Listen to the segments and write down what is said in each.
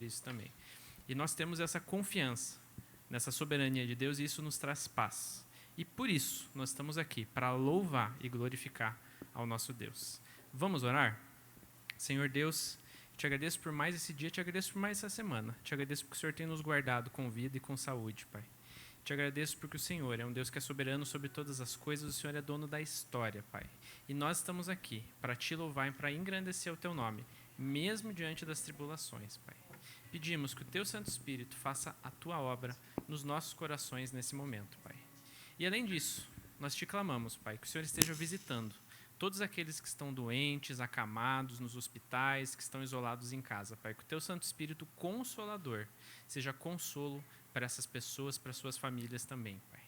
Isso também. E nós temos essa confiança nessa soberania de Deus e isso nos traz paz. E por isso nós estamos aqui, para louvar e glorificar ao nosso Deus. Vamos orar? Senhor Deus, te agradeço por mais esse dia, te agradeço por mais essa semana. Te agradeço porque o Senhor tem nos guardado com vida e com saúde, Pai. Te agradeço porque o Senhor é um Deus que é soberano sobre todas as coisas, o Senhor é dono da história, Pai. E nós estamos aqui para te louvar e para engrandecer o teu nome, mesmo diante das tribulações, Pai. Pedimos que o teu Santo Espírito faça a tua obra nos nossos corações nesse momento, Pai. E além disso, nós te clamamos, Pai, que o Senhor esteja visitando todos aqueles que estão doentes, acamados nos hospitais, que estão isolados em casa, Pai. Que o teu Santo Espírito Consolador seja consolo para essas pessoas, para suas famílias também, Pai.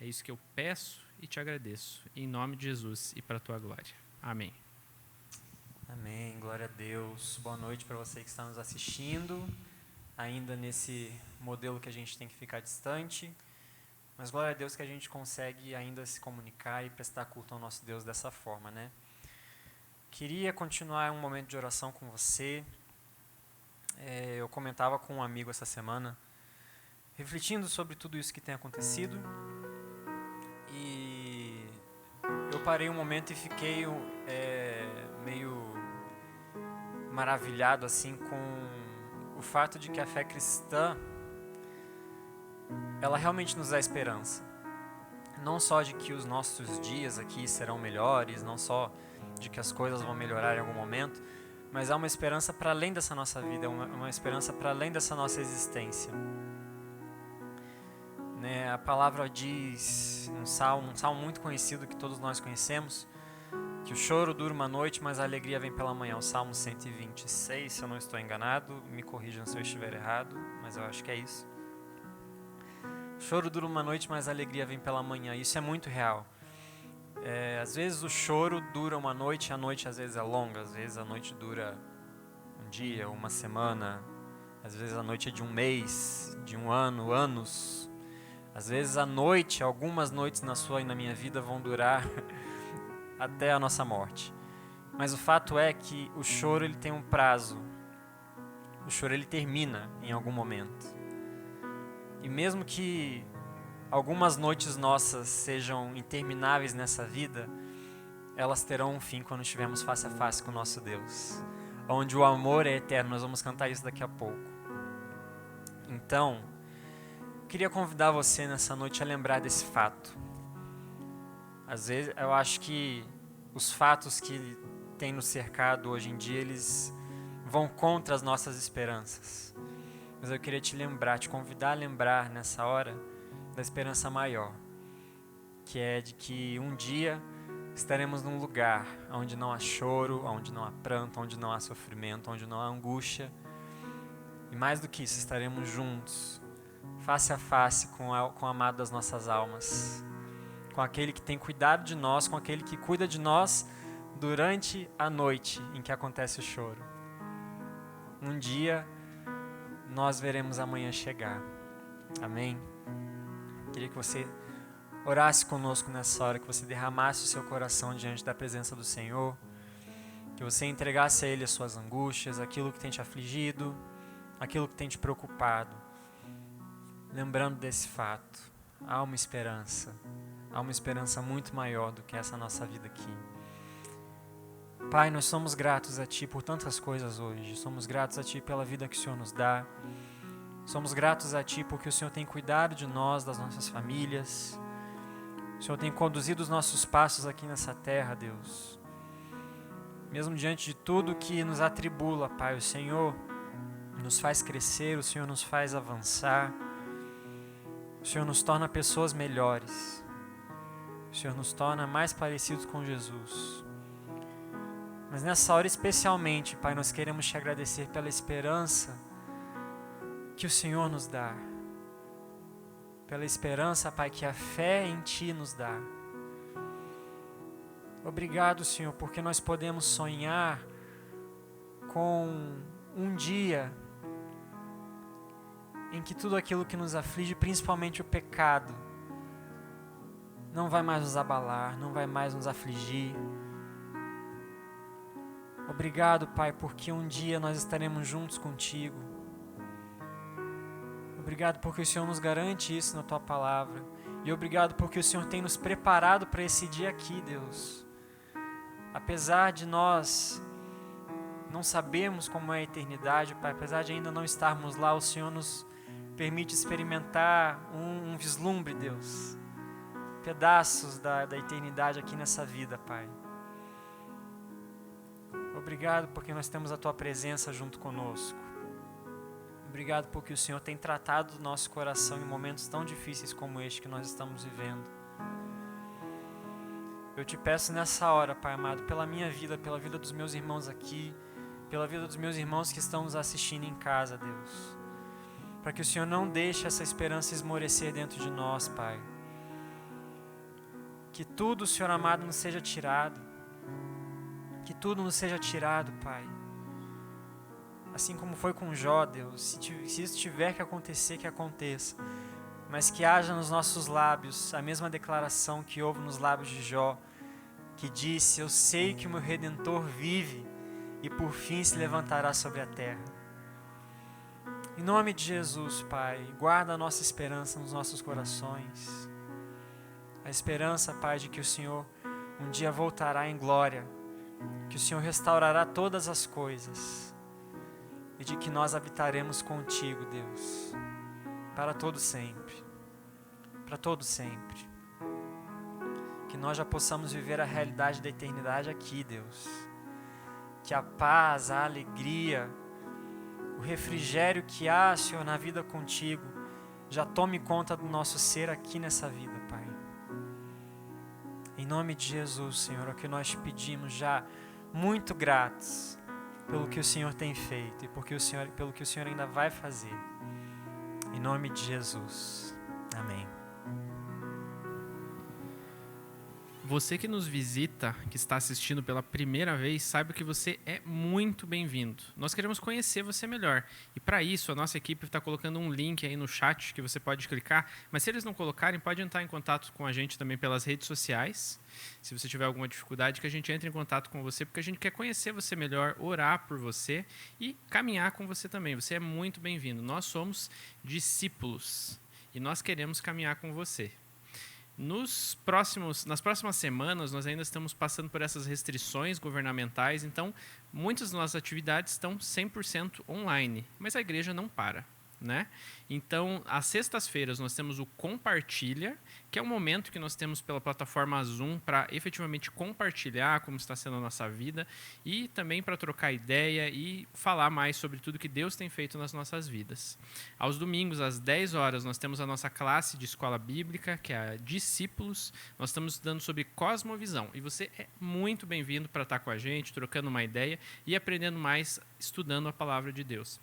É isso que eu peço e te agradeço, em nome de Jesus e para a tua glória. Amém. Amém, glória a Deus. Boa noite para você que está nos assistindo, ainda nesse modelo que a gente tem que ficar distante, mas glória a Deus que a gente consegue ainda se comunicar e prestar culto ao nosso Deus dessa forma, né? Queria continuar um momento de oração com você. Eu comentava com um amigo essa semana, refletindo sobre tudo isso que tem acontecido, e eu parei um momento e fiquei meio maravilhado assim com o fato de que a fé cristã, ela realmente nos dá esperança. Não só de que os nossos dias aqui serão melhores, não só de que as coisas vão melhorar em algum momento, mas há uma esperança para além dessa nossa vida, uma esperança para além dessa nossa existência. Né? A palavra diz, um salmo muito conhecido que todos nós conhecemos, que o choro dura uma noite, mas a alegria vem pela manhã. O Salmo 126, se eu não estou enganado, me corrijam se eu estiver errado, mas eu acho que é isso. O choro dura uma noite, mas a alegria vem pela manhã. Isso é muito real. Às vezes o choro dura uma noite, a noite às vezes é longa, às vezes a noite dura um dia, uma semana, às vezes a noite é de um mês, de um ano, anos. Às vezes a noite, algumas noites na sua e na minha vida vão durar até a nossa morte. Mas o fato é que o choro ele tem um prazo. O choro ele termina em algum momento. E mesmo que algumas noites nossas sejam intermináveis nessa vida, elas terão um fim quando estivermos face a face com o nosso Deus, onde o amor é eterno. Nós vamos cantar isso daqui a pouco. Então, queria convidar você nessa noite a lembrar desse fato. Às vezes eu acho que os fatos que têm nos cercado hoje em dia, eles vão contra as nossas esperanças. Mas eu queria te convidar a lembrar nessa hora da esperança maior, que é de que um dia estaremos num lugar onde não há choro, onde não há pranto, onde não há sofrimento, onde não há angústia. E mais do que isso, estaremos juntos, face a face com o amado das nossas almas, com aquele que tem cuidado de nós, com aquele que cuida de nós durante a noite em que acontece o choro. Um dia nós veremos a manhã chegar. Amém? Queria que você orasse conosco nessa hora, que você derramasse o seu coração diante da presença do Senhor, que você entregasse a Ele as suas angústias, aquilo que tem te afligido, aquilo que tem te preocupado. Lembrando desse fato, há uma esperança muito maior do que essa nossa vida aqui. Pai, nós somos gratos a Ti por tantas coisas hoje, somos gratos a Ti pela vida que o Senhor nos dá, somos gratos a Ti porque o Senhor tem cuidado de nós, das nossas famílias, o Senhor tem conduzido os nossos passos aqui nessa terra, Deus. Mesmo diante de tudo que nos atribula, Pai, o Senhor nos faz crescer, o Senhor nos faz avançar, o Senhor nos torna pessoas melhores, o Senhor nos torna mais parecidos com Jesus. Mas nessa hora especialmente, Pai, nós queremos Te agradecer pela esperança que o Senhor nos dá, pela esperança, Pai, que a fé em Ti nos dá. Obrigado, Senhor, porque nós podemos sonhar com um dia em que tudo aquilo que nos aflige, principalmente o pecado, não vai mais nos abalar, não vai mais nos afligir. Obrigado, Pai, porque um dia nós estaremos juntos contigo. Obrigado porque o Senhor nos garante isso na Tua palavra. E obrigado porque o Senhor tem nos preparado para esse dia aqui, Deus. Apesar de nós não sabermos como é a eternidade, Pai, apesar de ainda não estarmos lá, o Senhor nos permite experimentar um vislumbre, Deus. Pedaços da eternidade aqui nessa vida, Pai. Obrigado porque nós temos a Tua presença junto conosco. Obrigado porque o Senhor tem tratado o nosso coração em momentos tão difíceis como este que nós estamos vivendo. Eu Te peço nessa hora, Pai amado, pela minha vida, pela vida dos meus irmãos aqui, pela vida dos meus irmãos que estão nos assistindo em casa, Deus. Para que o Senhor não deixe essa esperança esmorecer dentro de nós, Pai. Que tudo, Senhor amado, nos seja tirado. Que tudo nos seja tirado, Pai. Assim como foi com Jó, Deus, se isso tiver que acontecer, que aconteça. Mas que haja nos nossos lábios a mesma declaração que houve nos lábios de Jó, que disse: eu sei que o meu Redentor vive e por fim se levantará sobre a terra. Em nome de Jesus, Pai, guarda a nossa esperança nos nossos corações. A esperança, Pai, de que o Senhor um dia voltará em glória, que o Senhor restaurará todas as coisas e de que nós habitaremos contigo, Deus, para todo sempre, para todo sempre. Que nós já possamos viver a realidade da eternidade aqui, Deus. Que a paz, a alegria, o refrigério que há, Senhor, na vida contigo, já tome conta do nosso ser aqui nessa vida, Pai. Em nome de Jesus, Senhor, é o que nós te pedimos já, muito gratos pelo que o Senhor tem feito e pelo que o Senhor ainda vai fazer. Em nome de Jesus. Amém. Você que nos visita, que está assistindo pela primeira vez, saiba que você é muito bem-vindo. Nós queremos conhecer você melhor. E para isso, a nossa equipe está colocando um link aí no chat que você pode clicar. Mas se eles não colocarem, pode entrar em contato com a gente também pelas redes sociais. Se você tiver alguma dificuldade, que a gente entre em contato com você, porque a gente quer conhecer você melhor, orar por você e caminhar com você também. Você é muito bem-vindo. Nós somos discípulos e nós queremos caminhar com você. Nas próximas semanas, nós ainda estamos passando por essas restrições governamentais, então muitas das nossas atividades estão 100% online, mas a igreja não para, né? Então, às sextas-feiras, nós temos o Compartilha, que é um momento que nós temos pela plataforma Zoom para efetivamente compartilhar como está sendo a nossa vida e também para trocar ideia e falar mais sobre tudo que Deus tem feito nas nossas vidas. Aos domingos, às 10 horas, nós temos a nossa classe de escola bíblica, que é a Discípulos. Nós estamos estudando sobre cosmovisão e você é muito bem-vindo para estar com a gente, trocando uma ideia e aprendendo mais, estudando a palavra de Deus.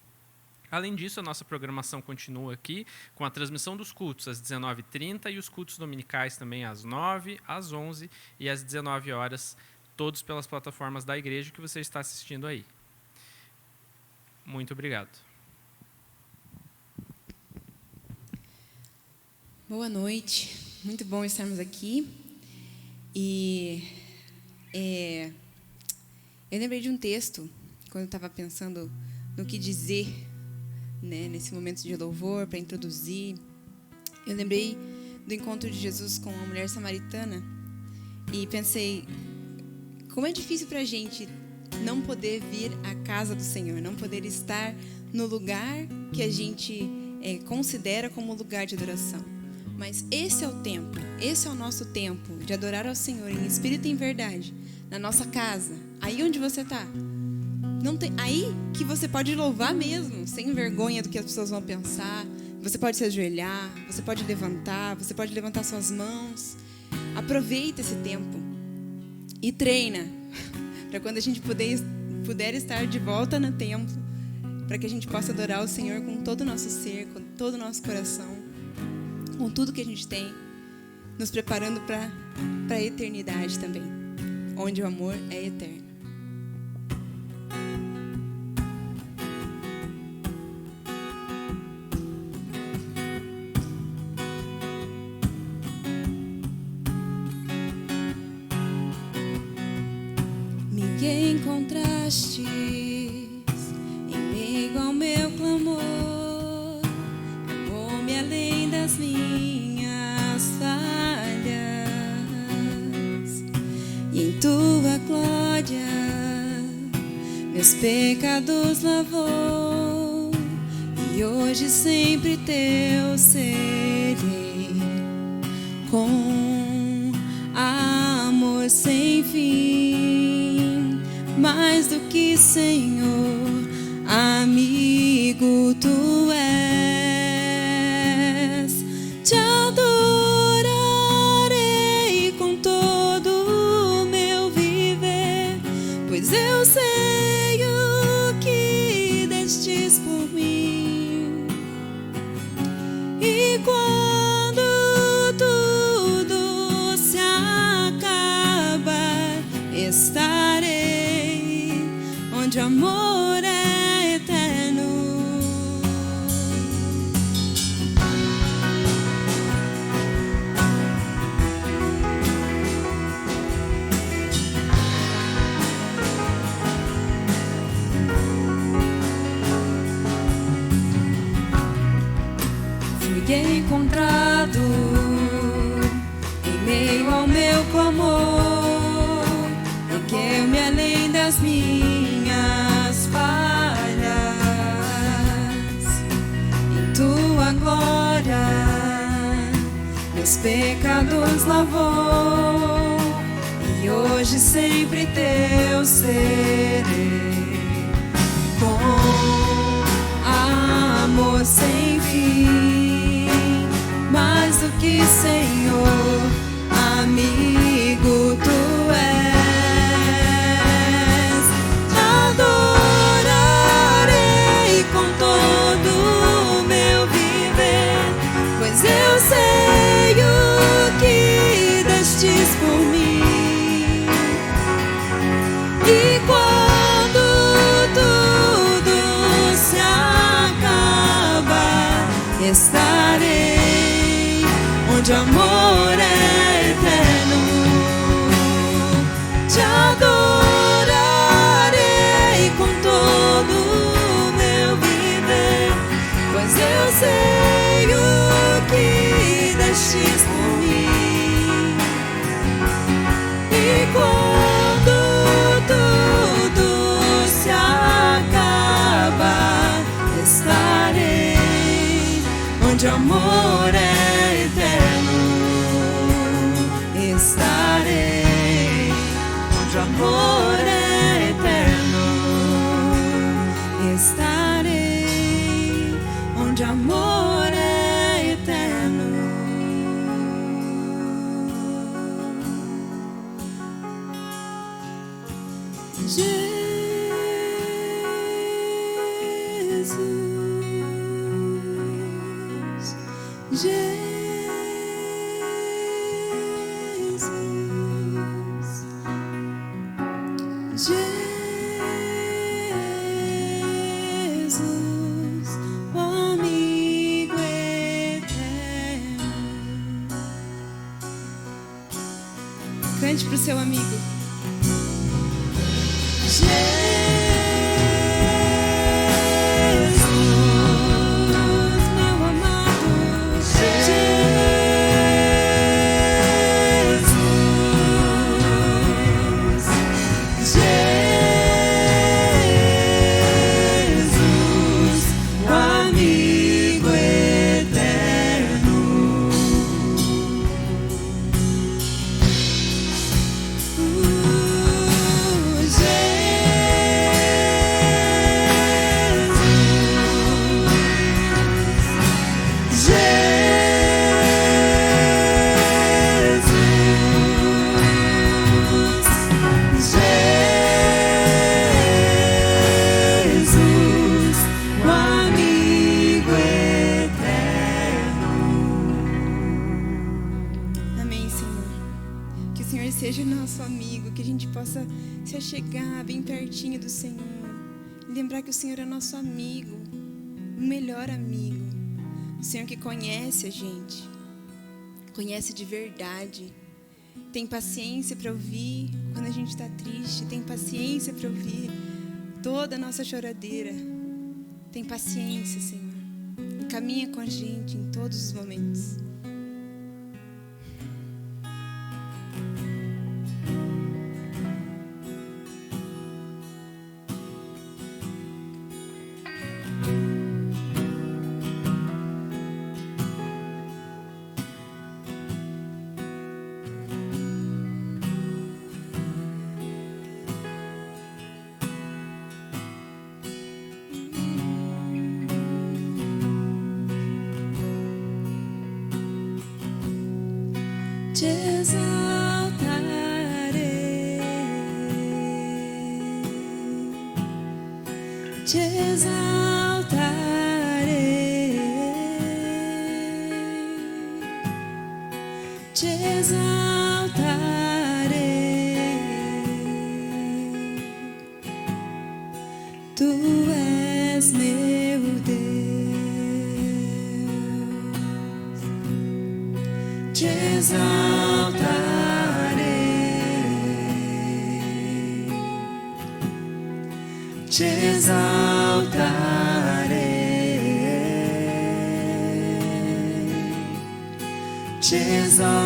Além disso, a nossa programação continua aqui com a transmissão dos cultos às 19h30 e os cultos dominicais também às 9, às 11 e às 19 horas, todos pelas plataformas da igreja que você está assistindo aí. Muito obrigado. Boa noite, muito bom estarmos aqui. E eu lembrei de um texto, quando eu estava pensando no que dizer, né, nesse momento de louvor, para introduzir. Eu lembrei do encontro de Jesus com a mulher samaritana e pensei, como é difícil para a gente não poder vir à casa do Senhor, não poder estar no lugar que a gente considera como lugar de adoração. Mas esse é o tempo, esse é o nosso tempo de adorar ao Senhor em espírito e em verdade, na nossa casa, aí onde você está. Aí que você pode louvar mesmo, sem vergonha do que as pessoas vão pensar. Você pode se ajoelhar, você pode levantar suas mãos. Aproveita esse tempo e treina para quando a gente puder estar de volta no templo, para que a gente possa adorar o Senhor com todo o nosso ser, com todo o nosso coração, com tudo que a gente tem, nos preparando para a eternidade também, onde o amor é eterno. Me encontraste em meio ao meu clamor, amou-me além das minhas falhas, e em tua glória meus pecados lavou, e hoje sempre teu serei, com amor sem fim, mais do que Senhor, amigo tu és. Te adorarei com todo o meu viver, pois eu sei o que destes por mim. E quando tudo se acabar, estarei onde o amor é eterno. Fui encontrado em meio ao meu clamor, ergueu-me além das minhas falhas, em tua glória meus pecados lavou, e hoje sempre teu serei, com amor sem fim, mais do que Senhor, amigo tu és. Adorarei com todo o meu viver, pois eu sei o que destes por mim. E quando tudo se acabar, estarei onde o amor é eterno. Te adorarei com todo o meu viver, pois eu sei o que destes por mim. E quando tudo se acabar, estarei onde o amor é eterno. Estarei onde o amor é eterno. Estarei onde o amor é eterno. Jesus, o amigo eterno. Cante pro seu amigo. Seja nosso amigo, que a gente possa se achegar bem pertinho do Senhor e lembrar que o Senhor é nosso amigo, o melhor amigo, o Senhor que conhece a gente, conhece de verdade, tem paciência para ouvir quando a gente está triste, tem paciência para ouvir toda a nossa choradeira, tem paciência, Senhor, e caminha com a gente em todos os momentos. Te exaltarei, te exaltarei, te exaltarei. Tu és meu Deus, te exaltarei, te exaltarei, te exaltarei.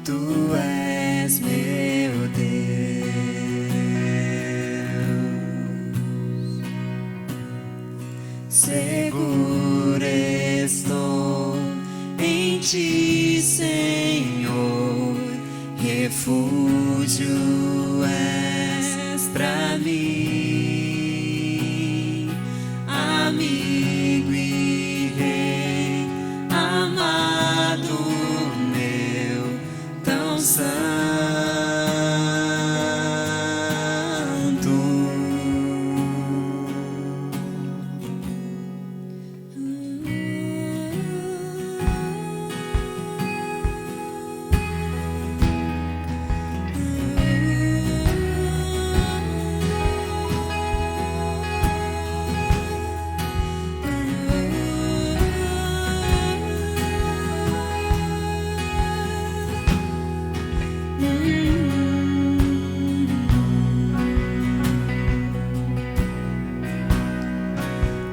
Tu és meu Deus, seguro estou em Ti, Senhor, refúgio és pra mim, amigo e rei, amado meu, tão santo.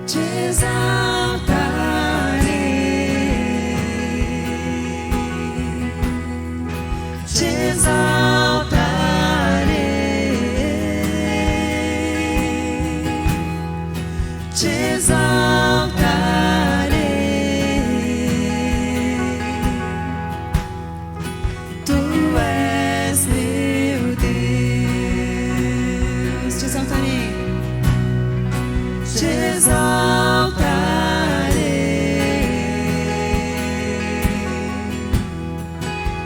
Te exaltarei, te exaltarei, te exaltarei. Tu és meu Deus, te exaltarei, te exaltarei,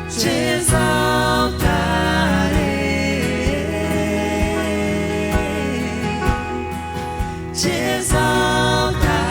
te exaltarei, te exaltarei.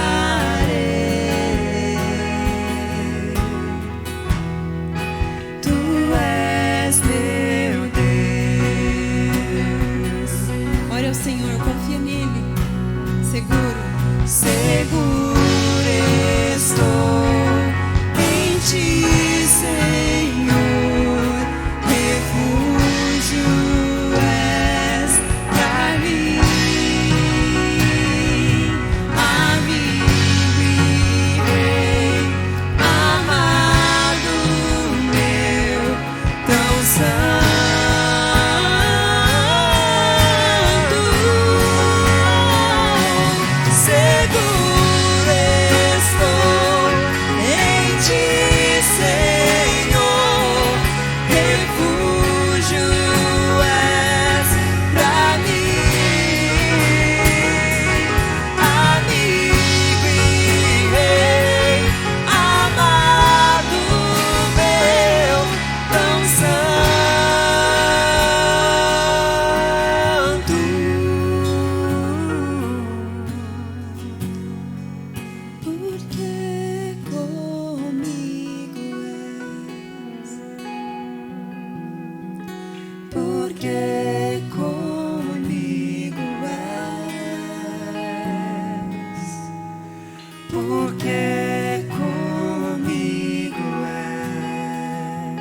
porque comigo és,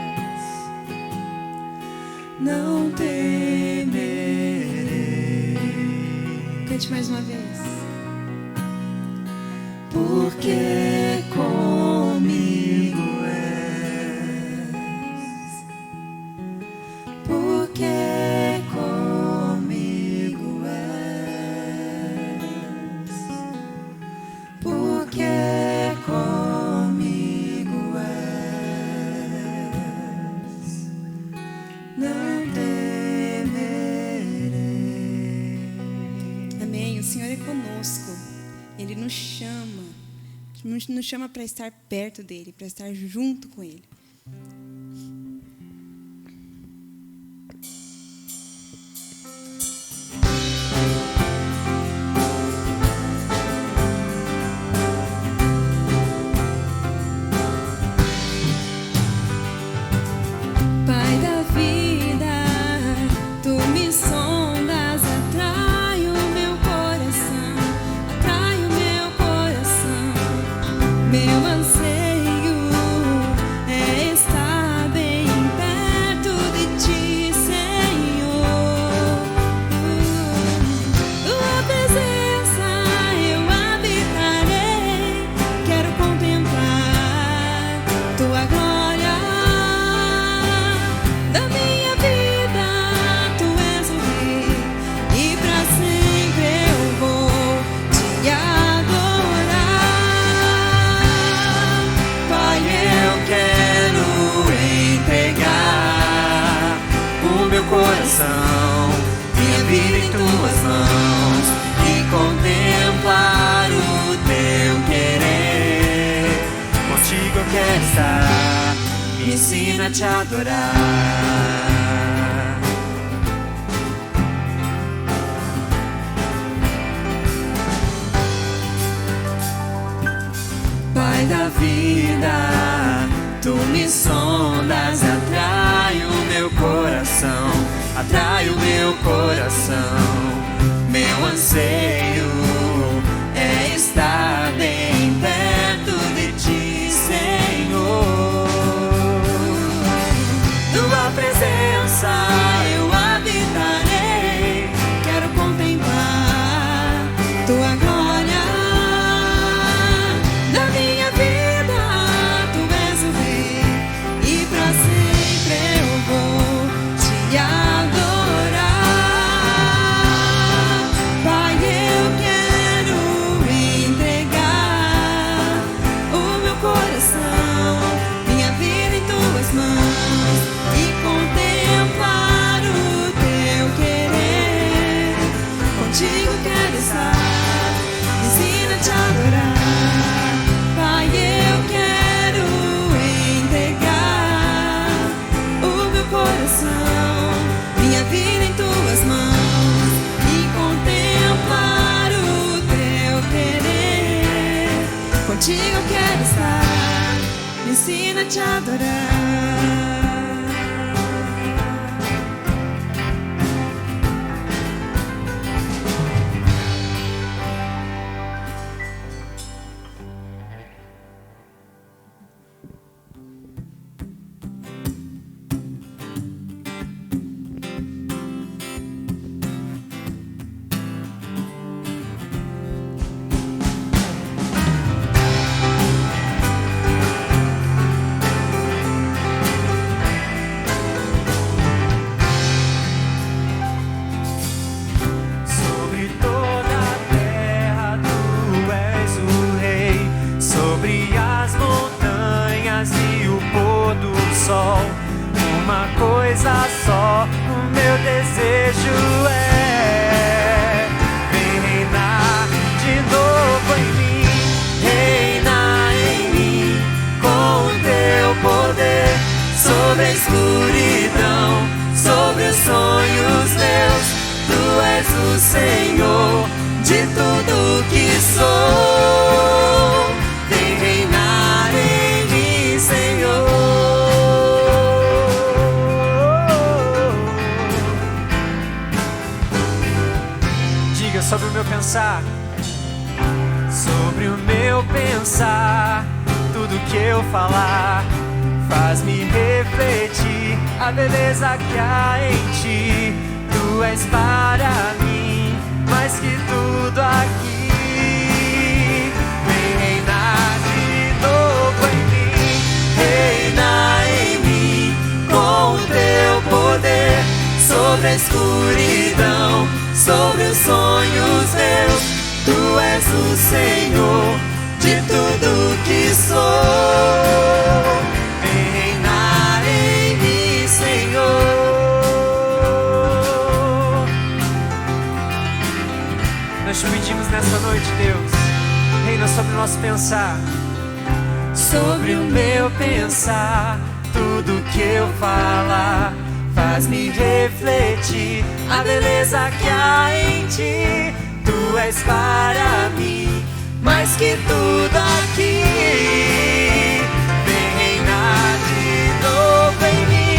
não temerei. Cante mais uma vez. Porque comigo és, porque comigo és, porque comigo és, não temerei. Amém. O Senhor é conosco. Ele nos chama para estar perto dele, para estar junto com ele. Pai da vida, tu me sondas, atrai o meu coração, atrai o meu coração. Meu anseio é estar bem perto de ti, Senhor. Tua presença eu habitarei, quero contemplar tua glória. Da minha vida tu és o rei, e pra sempre eu vou te adorar. Pai, eu quero entregar o meu coração, minha vida em tuas mãos e contemplar o teu querer. Contigo eu quero estar, me ensina a te adorar. Pai da vida, tu me sondas, atrai o meu coração, atrai o meu coração. Meu anseio é estar bem perto de ti, Senhor. Tua presença eu habitarei, quero contemplar tua glória. Da minha vida tu és o rei, e pra sempre eu vou te adorar. Pai, eu quero entregar o meu coração, minha vida em tuas mãos e contemplar o teu querer. Contigo quero estar, me ensina a te adorar. Pai, eu quero entregar o meu coração, minha vida em tuas mãos e contemplar o teu querer. Contigo eu quero estar, me ensina a te adorar. pensar, tudo que eu falar faz-me refletir a beleza que há em ti. Tu és para mim mais que tudo aqui. Vem reinar de novo em mim, reina em mim com o teu poder sobre a escuridão, sobre os sonhos meus. Tu és o Senhor de tudo que sou. Vem reinar em mim, Senhor. Nós te pedimos nessa noite, Deus, reina sobre o nosso pensar, sobre o meu pensar, tudo que eu falar faz-me refletir a beleza que há em ti. Tu és para mim mais que tudo aqui. Vem reinar de novo em mim,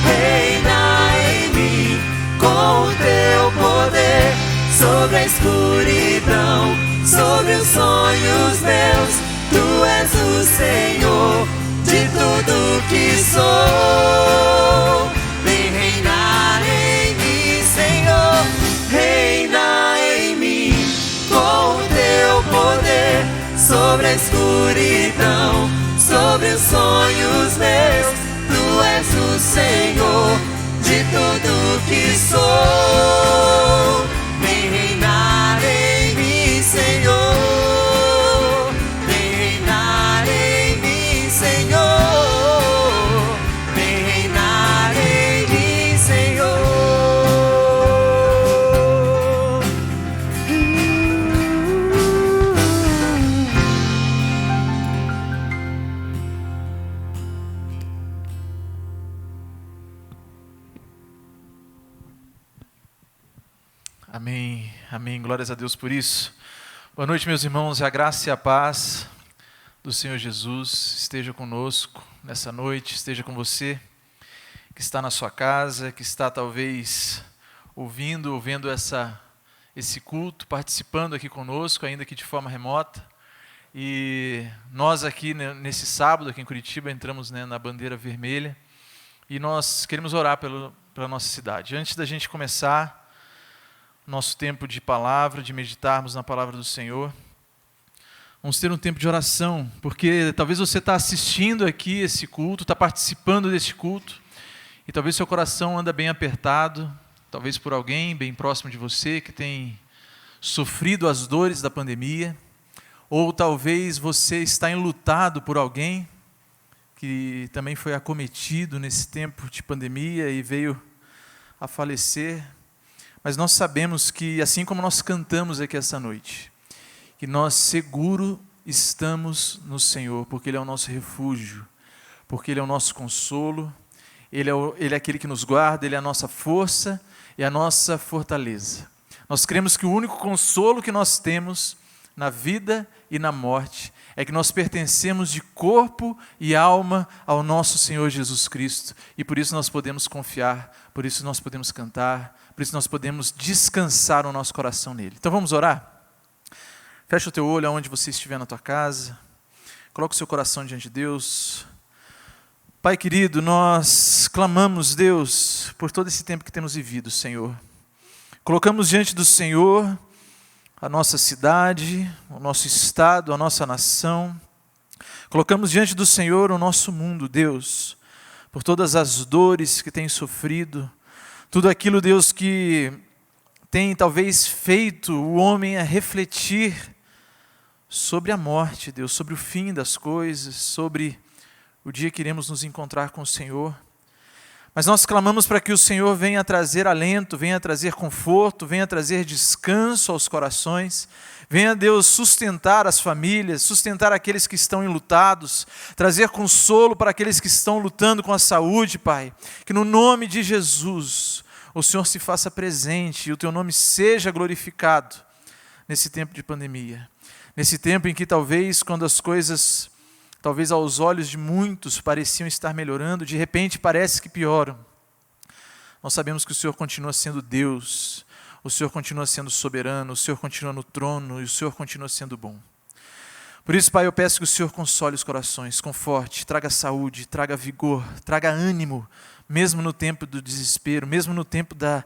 reina em mim com o teu poder sobre a escuridão, sobre os sonhos meus. Tu és o Senhor de tudo que sou. Vem reinar em mim, Senhor, reina em mim com o teu poder sobre a escuridão, sobre os sonhos meus. Tu és o Senhor de tudo que sou. Vem reinar em mim, Senhor. Vem reinar em mim, Senhor. Vem reinar em mim, Senhor. Amém, amém, glórias a Deus por isso. Boa noite, meus irmãos, a graça e a paz do Senhor Jesus esteja conosco nessa noite, esteja com você que está na sua casa, que está talvez ouvindo esse culto, participando aqui conosco, ainda que de forma remota. E nós aqui, nesse sábado, aqui em Curitiba, entramos na bandeira vermelha e nós queremos orar pela nossa cidade. Antes da gente começar nosso tempo de palavra, de meditarmos na palavra do Senhor, vamos ter um tempo de oração, porque talvez você está assistindo aqui esse culto, está participando desse culto, e talvez seu coração anda bem apertado, talvez por alguém bem próximo de você que tem sofrido as dores da pandemia, ou talvez você está enlutado por alguém que também foi acometido nesse tempo de pandemia e veio a falecer. Mas nós sabemos que, assim como nós cantamos aqui essa noite, que nós seguro estamos no Senhor, porque Ele é o nosso refúgio, porque Ele é o nosso consolo, Ele é aquele que nos guarda, Ele é a nossa força e a nossa fortaleza. Nós cremos que o único consolo que nós temos na vida e na morte é que nós pertencemos de corpo e alma ao nosso Senhor Jesus Cristo, e por isso nós podemos confiar, por isso nós podemos cantar, por isso nós podemos descansar o nosso coração nele. Então vamos orar? Fecha o teu olho aonde você estiver na tua casa, coloca o seu coração diante de Deus. Pai querido, nós clamamos, Deus, por todo esse tempo que temos vivido, Senhor. Colocamos diante do Senhor a nossa cidade, o nosso estado, a nossa nação. Colocamos diante do Senhor o nosso mundo, Deus, por todas as dores que tem sofrido, tudo aquilo, Deus, que tem talvez feito o homem a refletir sobre a morte, Deus, sobre o fim das coisas, sobre o dia que iremos nos encontrar com o Senhor. Mas nós clamamos para que o Senhor venha trazer alento, venha trazer conforto, venha trazer descanso aos corações, venha, Deus, sustentar as famílias, sustentar aqueles que estão enlutados, trazer consolo para aqueles que estão lutando com a saúde, Pai. Que no nome de Jesus o Senhor se faça presente e o Teu nome seja glorificado nesse tempo de pandemia. Nesse tempo em que talvez, quando as coisas, talvez aos olhos de muitos, pareciam estar melhorando, de repente parece que pioram. Nós sabemos que o Senhor continua sendo Deus, o Senhor continua sendo soberano, o Senhor continua no trono e o Senhor continua sendo bom. Por isso, Pai, eu peço que o Senhor console os corações, conforte, traga saúde, traga vigor, traga ânimo, mesmo no tempo do desespero, mesmo no tempo da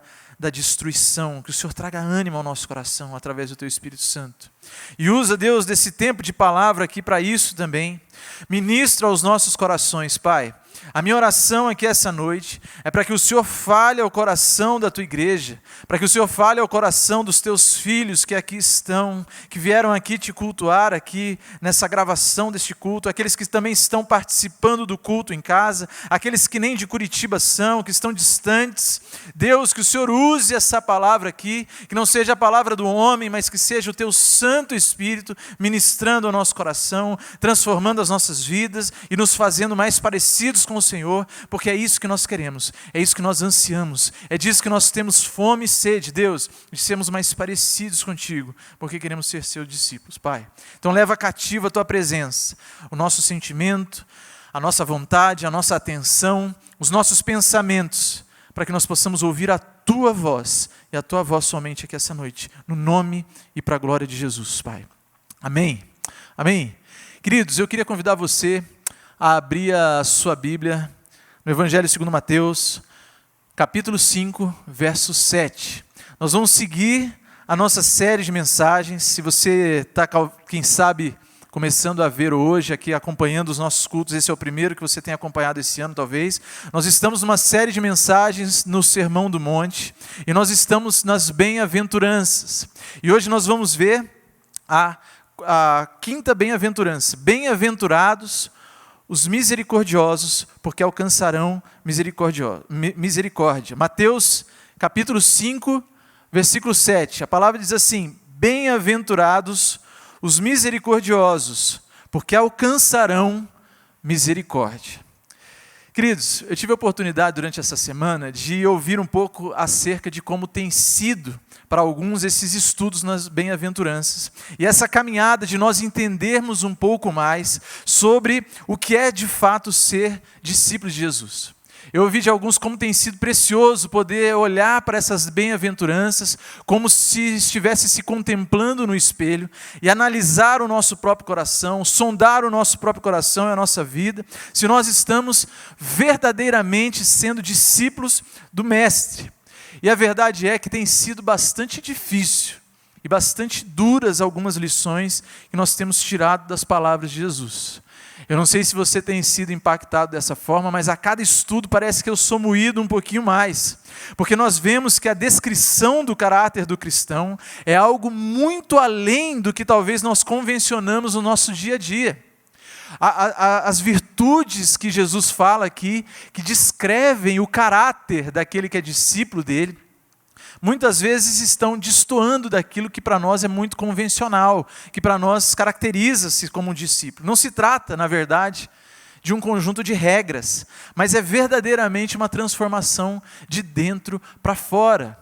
destruição, que o Senhor traga ânimo ao nosso coração através do Teu Espírito Santo. E usa, Deus, desse tempo de palavra aqui para isso também. Ministra aos nossos corações, Pai. A minha oração aqui essa noite é para que o Senhor fale ao coração da Tua igreja, para que o Senhor fale ao coração dos Teus filhos que aqui estão, que vieram aqui te cultuar, aqui nessa gravação deste culto, aqueles que também estão participando do culto em casa, aqueles que nem de Curitiba são, que estão distantes. Deus, que o Senhor use essa palavra aqui, que não seja a palavra do homem, mas que seja o Teu Santo Espírito ministrando ao nosso coração, transformando as nossas vidas e nos fazendo mais parecidos com o Senhor, porque é isso que nós queremos, é isso que nós ansiamos, é disso que nós temos fome e sede, Deus, de sermos mais parecidos contigo, porque queremos ser seus discípulos, Pai. Então leva cativa a Tua presença, o nosso sentimento, a nossa vontade, a nossa atenção, os nossos pensamentos, para que nós possamos ouvir a Tua voz, e a Tua voz somente aqui essa noite, no nome e para a glória de Jesus, Pai. Amém. Amém. Queridos, eu queria convidar você a abrir a sua Bíblia no Evangelho segundo Mateus, capítulo 5, verso 7. Nós vamos seguir a nossa série de mensagens. Se você está, quem sabe, começando a ver hoje, aqui acompanhando os nossos cultos, esse é o primeiro que você tem acompanhado esse ano, talvez. Nós estamos numa série de mensagens no Sermão do Monte, e nós estamos nas bem-aventuranças. E hoje nós vamos ver a quinta bem-aventurança. Bem-aventurados os misericordiosos, porque alcançarão misericórdia. Mateus, capítulo 5, versículo 7. A palavra diz assim: bem-aventurados os misericordiosos, porque alcançarão misericórdia. Queridos, eu tive a oportunidade durante essa semana de ouvir um pouco acerca de como tem sido para alguns esses estudos nas bem-aventuranças. E essa caminhada de nós entendermos um pouco mais sobre o que é de fato ser discípulo de Jesus. Eu ouvi de alguns como tem sido precioso poder olhar para essas bem-aventuranças como se estivesse se contemplando no espelho e analisar o nosso próprio coração, sondar o nosso próprio coração e a nossa vida, se nós estamos verdadeiramente sendo discípulos do Mestre. E a verdade é que tem sido bastante difícil e bastante duras algumas lições que nós temos tirado das palavras de Jesus. Eu não sei se você tem sido impactado dessa forma, mas a cada estudo parece que eu sou moído um pouquinho mais. Porque nós vemos que a descrição do caráter do cristão é algo muito além do que talvez nós convencionamos no nosso dia a dia. As virtudes que Jesus fala aqui, que descrevem o caráter daquele que é discípulo dele, muitas vezes estão destoando daquilo que para nós é muito convencional, que para nós caracteriza-se como um discípulo. Não se trata, na verdade, de um conjunto de regras, mas é verdadeiramente uma transformação de dentro para fora.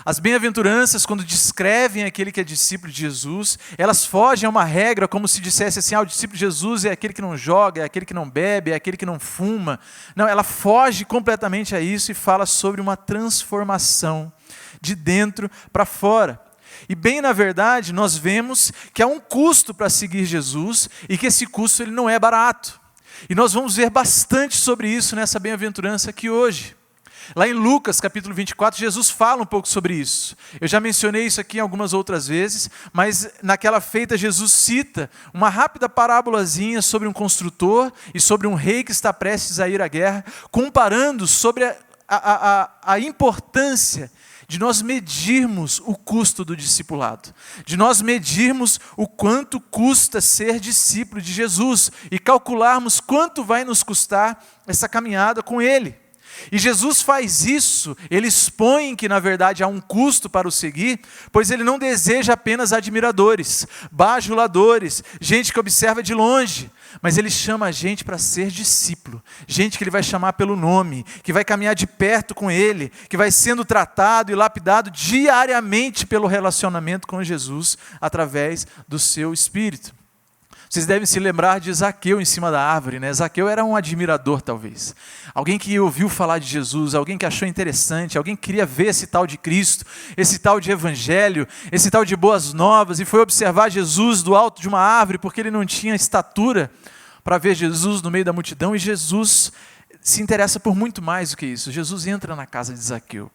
As bem-aventuranças, quando descrevem aquele que é discípulo de Jesus, elas fogem a uma regra como se dissesse assim: o discípulo de Jesus é aquele que não joga, é aquele que não bebe, é aquele que não fuma. Não, ela foge completamente a isso e fala sobre uma transformação de dentro para fora. E bem na verdade, nós vemos que há um custo para seguir Jesus e que esse custo ele não é barato. E nós vamos ver bastante sobre isso nessa bem-aventurança aqui hoje. Lá em Lucas, capítulo 24, Jesus fala um pouco sobre isso. Eu já mencionei isso aqui algumas outras vezes, mas naquela feita Jesus cita uma rápida parábolazinha sobre um construtor e sobre um rei que está prestes a ir à guerra, comparando sobre a importância de nós medirmos o custo do discipulado, de nós medirmos o quanto custa ser discípulo de Jesus e calcularmos quanto vai nos custar essa caminhada com Ele. E Jesus faz isso, ele expõe que na verdade há um custo para o seguir, pois ele não deseja apenas admiradores, bajuladores, gente que observa de longe, mas ele chama a gente para ser discípulo, gente que ele vai chamar pelo nome, que vai caminhar de perto com ele, que vai sendo tratado e lapidado diariamente pelo relacionamento com Jesus, através do seu Espírito. Vocês devem se lembrar de Zaqueu em cima da árvore, né? Zaqueu era um admirador, talvez. Alguém que ouviu falar de Jesus, alguém que achou interessante, alguém que queria ver esse tal de Cristo, esse tal de evangelho, esse tal de boas novas, e foi observar Jesus do alto de uma árvore, porque ele não tinha estatura para ver Jesus no meio da multidão, e Jesus se interessa por muito mais do que isso. Jesus entra na casa de Zaqueu.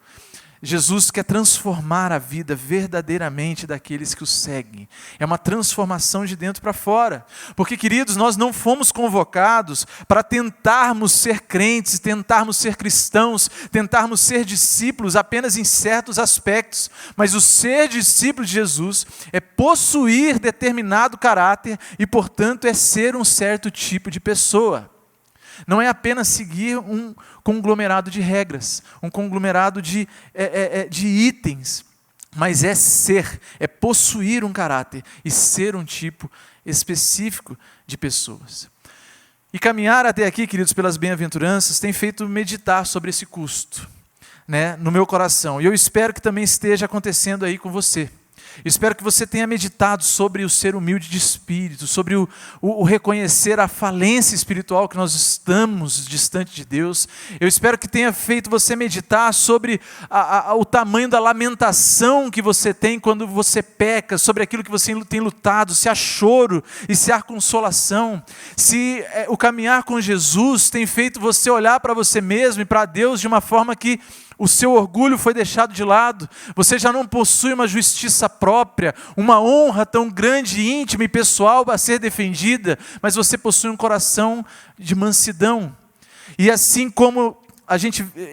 Jesus quer transformar a vida verdadeiramente daqueles que o seguem. É uma transformação de dentro para fora. Porque, queridos, nós não fomos convocados para tentarmos ser crentes, tentarmos ser cristãos, tentarmos ser discípulos apenas em certos aspectos. Mas o ser discípulo de Jesus é possuir determinado caráter e, portanto, é ser um certo tipo de pessoa. Não é apenas seguir um conglomerado de regras, um conglomerado de itens, mas é ser, é possuir um caráter e ser um tipo específico de pessoas. E caminhar até aqui, queridos, pelas bem-aventuranças, tem feito meditar sobre esse custo, né, no meu coração. E eu espero que também esteja acontecendo aí com você. Eu espero que você tenha meditado sobre o ser humilde de espírito, sobre o reconhecer a falência espiritual que nós estamos distante de Deus. Eu espero que tenha feito você meditar sobre o tamanho da lamentação que você tem quando você peca, sobre aquilo que você tem lutado, se há choro e se há consolação. Se o caminhar com Jesus tem feito você olhar para você mesmo e para Deus de uma forma que o seu orgulho foi deixado de lado, você já não possui uma justiça própria, uma honra tão grande, íntima e pessoal a ser defendida, mas você possui um coração de mansidão. E assim como eu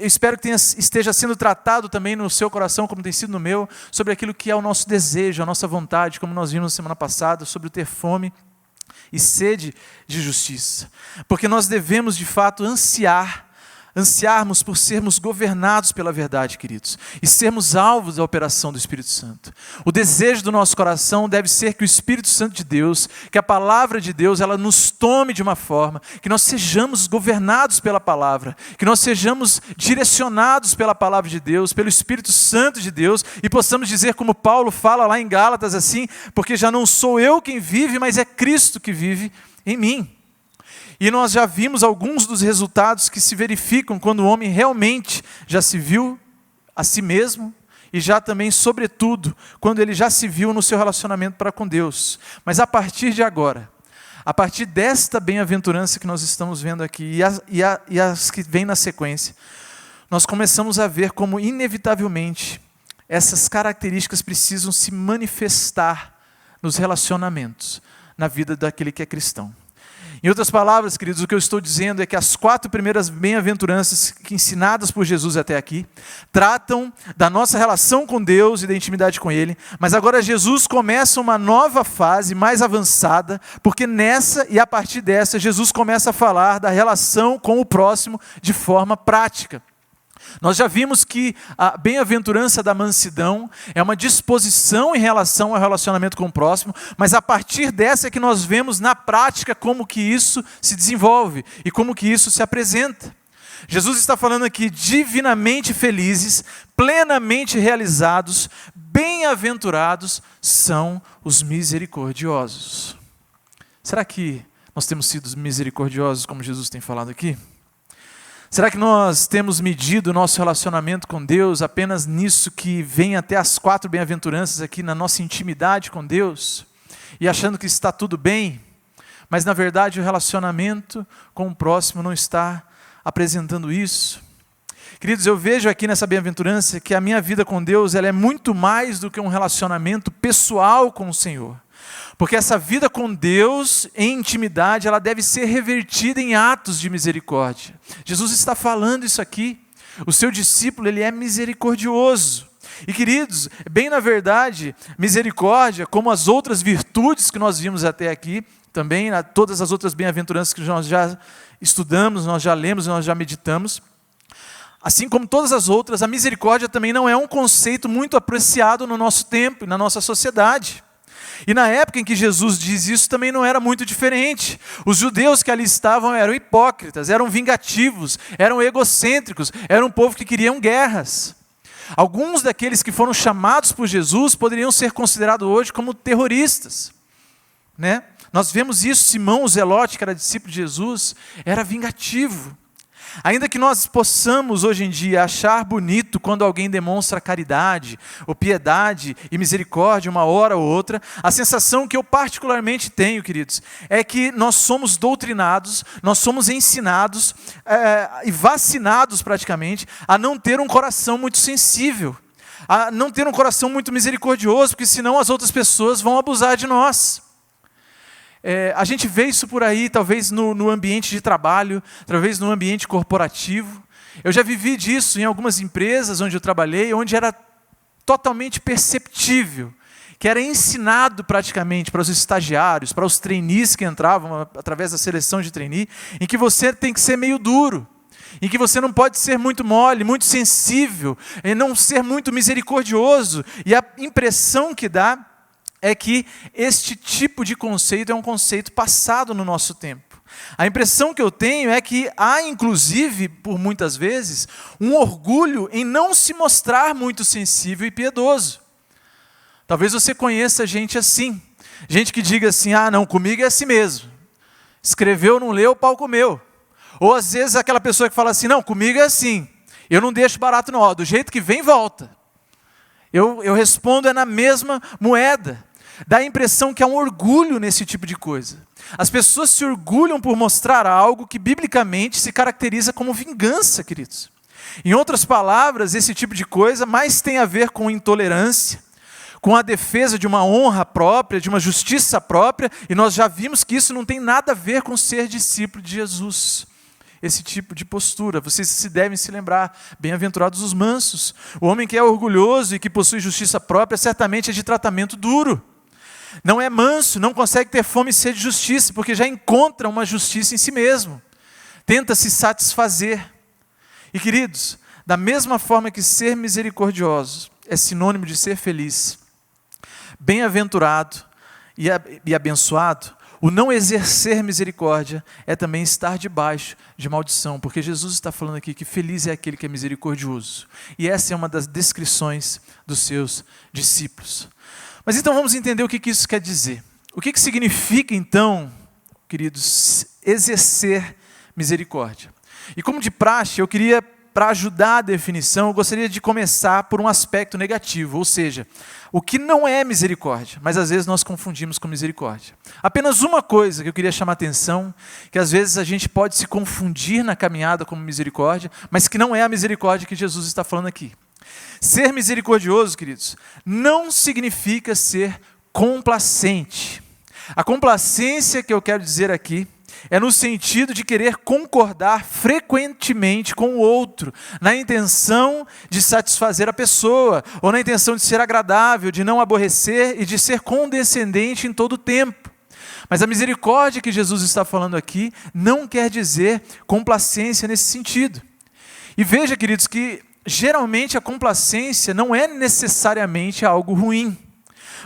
espero que esteja sendo tratado também no seu coração, como tem sido no meu, sobre aquilo que é o nosso desejo, a nossa vontade, como nós vimos na semana passada, sobre o ter fome e sede de justiça. Porque nós devemos, de fato, ansiarmos por sermos governados pela verdade, queridos, e sermos alvos da operação do Espírito Santo. O desejo do nosso coração deve ser que o Espírito Santo de Deus, que a palavra de Deus, ela nos tome de uma forma, que nós sejamos governados pela palavra, que nós sejamos direcionados pela palavra de Deus, pelo Espírito Santo de Deus, e possamos dizer como Paulo fala lá em Gálatas assim, porque já não sou eu quem vive, mas é Cristo que vive em mim. E nós já vimos alguns dos resultados que se verificam quando o homem realmente já se viu a si mesmo e já também, sobretudo, quando ele já se viu no seu relacionamento para com Deus. Mas a partir de agora, a partir desta bem-aventurança que nós estamos vendo aqui e as que vêm na sequência, nós começamos a ver como, inevitavelmente, essas características precisam se manifestar nos relacionamentos, na vida daquele que é cristão. Em outras palavras, queridos, o que eu estou dizendo é que as 4 primeiras bem-aventuranças ensinadas por Jesus até aqui tratam da nossa relação com Deus e da intimidade com Ele, mas agora Jesus começa uma nova fase mais avançada, porque nessa e a partir dessa, Jesus começa a falar da relação com o próximo de forma prática. Nós já vimos que a bem-aventurança da mansidão é uma disposição em relação ao relacionamento com o próximo, mas a partir dessa é que nós vemos na prática como que isso se desenvolve e como que isso se apresenta. Jesus está falando aqui, divinamente felizes, plenamente realizados, bem-aventurados são os misericordiosos. Será que nós temos sido misericordiosos como Jesus tem falado aqui? Será que nós temos medido o nosso relacionamento com Deus apenas nisso que vem até as 4 bem-aventuranças aqui na nossa intimidade com Deus e achando que está tudo bem, mas na verdade o relacionamento com o próximo não está apresentando isso? Queridos, eu vejo aqui nessa bem-aventurança que a minha vida com Deus ela é muito mais do que um relacionamento pessoal com o Senhor. Porque essa vida com Deus, em intimidade, ela deve ser revertida em atos de misericórdia. Jesus está falando isso aqui. O seu discípulo, ele é misericordioso. E queridos, bem na verdade, misericórdia, como as outras virtudes que nós vimos até aqui, também todas as outras bem-aventuranças que nós já estudamos, nós já lemos, nós já meditamos, assim como todas as outras, a misericórdia também não é um conceito muito apreciado no nosso tempo e na nossa sociedade. E na época em que Jesus diz isso também não era muito diferente. Os judeus que ali estavam eram hipócritas, eram vingativos, eram egocêntricos, era um povo que queriam guerras. Alguns daqueles que foram chamados por Jesus poderiam ser considerados hoje como terroristas, né? Nós vemos isso, Simão, o zelote, que era discípulo de Jesus, era vingativo. Ainda que nós possamos hoje em dia achar bonito quando alguém demonstra caridade, ou piedade e misericórdia uma hora ou outra, a sensação que eu particularmente tenho, queridos, é que nós somos doutrinados, nós somos ensinados e vacinados praticamente a não ter um coração muito sensível, a não ter um coração muito misericordioso, porque senão as outras pessoas vão abusar de nós. A gente vê isso por aí, talvez no ambiente de trabalho, talvez no ambiente corporativo. Eu já vivi disso em algumas empresas onde eu trabalhei, onde era totalmente perceptível, que era ensinado praticamente para os estagiários, para os trainees que entravam através da seleção de trainee, em que você tem que ser meio duro, em que você não pode ser muito mole, muito sensível, e não ser muito misericordioso. E a impressão que dá é que este tipo de conceito é um conceito passado no nosso tempo. A impressão que eu tenho é que há, inclusive, por muitas vezes, um orgulho em não se mostrar muito sensível e piedoso. Talvez você conheça gente assim, gente que diga assim, não, comigo é assim mesmo. Escreveu, não leu, o pau comeu. Ou às vezes aquela pessoa que fala assim, não, comigo é assim, eu não deixo barato não, do jeito que vem, volta. Eu respondo na mesma moeda. Dá a impressão que há um orgulho nesse tipo de coisa. As pessoas se orgulham por mostrar algo que biblicamente se caracteriza como vingança, queridos. Em outras palavras, esse tipo de coisa mais tem a ver com intolerância, com a defesa de uma honra própria, de uma justiça própria, e nós já vimos que isso não tem nada a ver com ser discípulo de Jesus. Esse tipo de postura, vocês se devem se lembrar, bem-aventurados os mansos. O homem que é orgulhoso e que possui justiça própria, certamente é de tratamento duro. Não é manso, não consegue ter fome e sede de justiça, porque já encontra uma justiça em si mesmo. Tenta se satisfazer. E queridos, da mesma forma que ser misericordioso é sinônimo de ser feliz, bem-aventurado e abençoado, o não exercer misericórdia é também estar debaixo de maldição, porque Jesus está falando aqui que feliz é aquele que é misericordioso. E essa é uma das descrições dos seus discípulos. Mas então vamos entender o que isso quer dizer. O que significa então, queridos, exercer misericórdia? E como de praxe, eu queria, para ajudar a definição, eu gostaria de começar por um aspecto negativo, ou seja, o que não é misericórdia, mas às vezes nós confundimos com misericórdia. Apenas uma coisa que eu queria chamar a atenção, que às vezes a gente pode se confundir na caminhada como misericórdia, mas que não é a misericórdia que Jesus está falando aqui. Ser misericordioso, queridos, não significa ser complacente. A complacência que eu quero dizer aqui é no sentido de querer concordar frequentemente com o outro, na intenção de satisfazer a pessoa, ou na intenção de ser agradável, de não aborrecer e de ser condescendente em todo o tempo. Mas a misericórdia que Jesus está falando aqui não quer dizer complacência nesse sentido. E veja, queridos, que geralmente a complacência não é necessariamente algo ruim,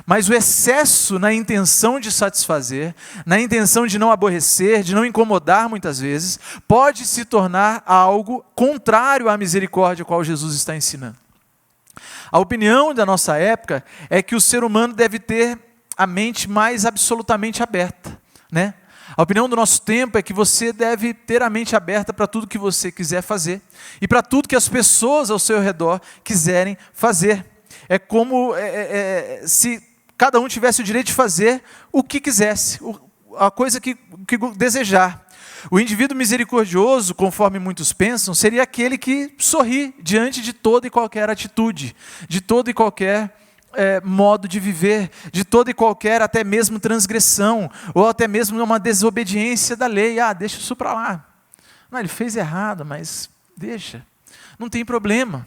mas o excesso na intenção de satisfazer, na intenção de não aborrecer, de não incomodar muitas vezes, pode se tornar algo contrário à misericórdia a qual Jesus está ensinando. A opinião da nossa época é que o ser humano deve ter a mente mais absolutamente aberta, né? A opinião do nosso tempo é que você deve ter a mente aberta para tudo que você quiser fazer e para tudo que as pessoas ao seu redor quiserem fazer. É como se cada um tivesse o direito de fazer o que quisesse, a coisa que desejar. O indivíduo misericordioso, conforme muitos pensam, seria aquele que sorri diante de toda e qualquer atitude, de todo e qualquer modo de viver, de toda e qualquer até mesmo transgressão, ou até mesmo uma desobediência da lei. Deixa isso para lá. Não, ele fez errado, mas deixa. Não tem problema.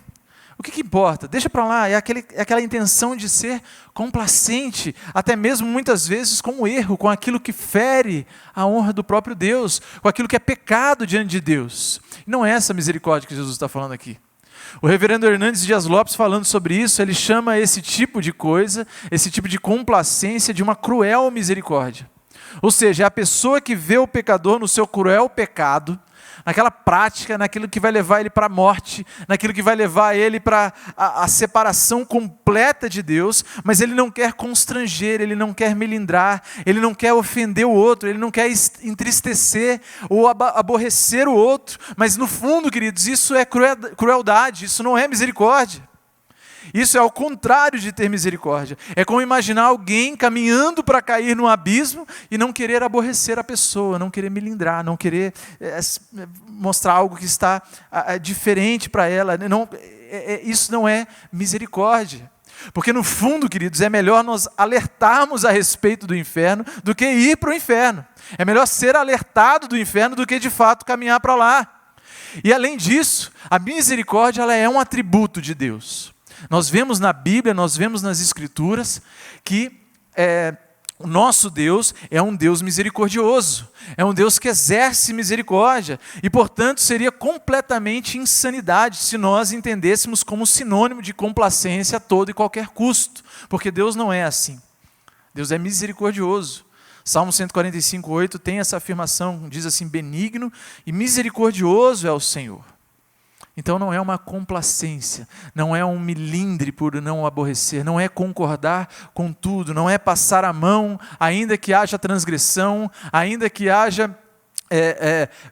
O que importa? Deixa para lá. É aquela intenção de ser complacente, até mesmo muitas vezes com o erro, com aquilo que fere a honra do próprio Deus, com aquilo que é pecado diante de Deus. Não é essa misericórdia que Jesus está falando aqui. O reverendo Hernandes Dias Lopes, falando sobre isso, ele chama esse tipo de coisa, esse tipo de complacência, de uma cruel misericórdia. Ou seja, é a pessoa que vê o pecador no seu cruel pecado, naquela prática, naquilo que vai levar ele para a morte, naquilo que vai levar ele para a separação completa de Deus, mas ele não quer constranger, ele não quer melindrar, ele não quer ofender o outro, ele não quer entristecer ou aborrecer o outro, mas no fundo, queridos, isso é crueldade, isso não é misericórdia. Isso é ao contrário de ter misericórdia. É como imaginar alguém caminhando para cair num abismo e não querer aborrecer a pessoa, não querer melindrar, não querer mostrar algo que está diferente para ela. Isso não é misericórdia. Porque no fundo, queridos, é melhor nós alertarmos a respeito do inferno do que ir para o inferno. É melhor ser alertado do inferno do que de fato caminhar para lá. E além disso, a misericórdia ela é um atributo de Deus. Nós vemos na Bíblia, nós vemos nas Escrituras que o nosso Deus é um Deus misericordioso, é um Deus que exerce misericórdia e, portanto, seria completamente insanidade se nós entendêssemos como sinônimo de complacência a todo e qualquer custo, porque Deus não é assim. Deus é misericordioso. Salmo 145:8 tem essa afirmação, diz assim: benigno e misericordioso é o Senhor. Então não é uma complacência, não é um milindre por não aborrecer, não é concordar com tudo, não é passar a mão, ainda que haja transgressão, ainda que haja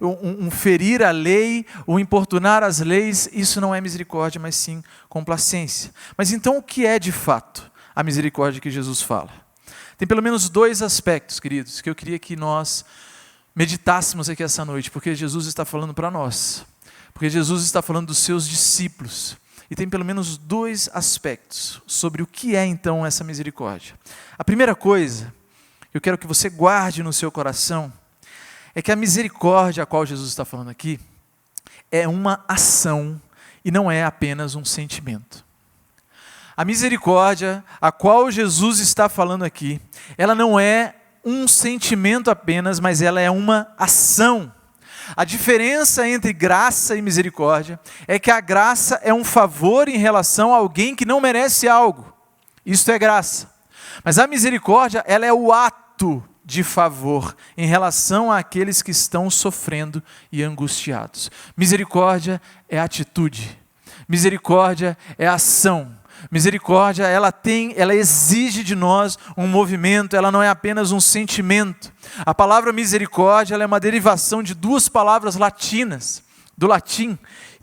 um ferir a lei, um importunar as leis. Isso não é misericórdia, mas sim complacência. Mas então o que é de fato a misericórdia que Jesus fala? Tem pelo menos 2 aspectos, queridos, que eu queria que nós meditássemos aqui essa noite, porque Jesus está falando para nós. Porque Jesus está falando dos seus discípulos. E tem pelo menos 2 aspectos sobre o que é então essa misericórdia. A primeira coisa, que eu quero que você guarde no seu coração, é que a misericórdia a qual Jesus está falando aqui, é uma ação e não é apenas um sentimento. A misericórdia a qual Jesus está falando aqui, ela não é um sentimento apenas, mas ela é uma ação. A diferença entre graça e misericórdia é que a graça é um favor em relação a alguém que não merece algo. Isso é graça. Mas a misericórdia, ela é o ato de favor em relação àqueles que estão sofrendo e angustiados. Misericórdia é atitude. Misericórdia é ação. Misericórdia, ela exige de nós um movimento, ela não é apenas um sentimento. A palavra misericórdia, ela é uma derivação de 2 palavras latinas, do latim,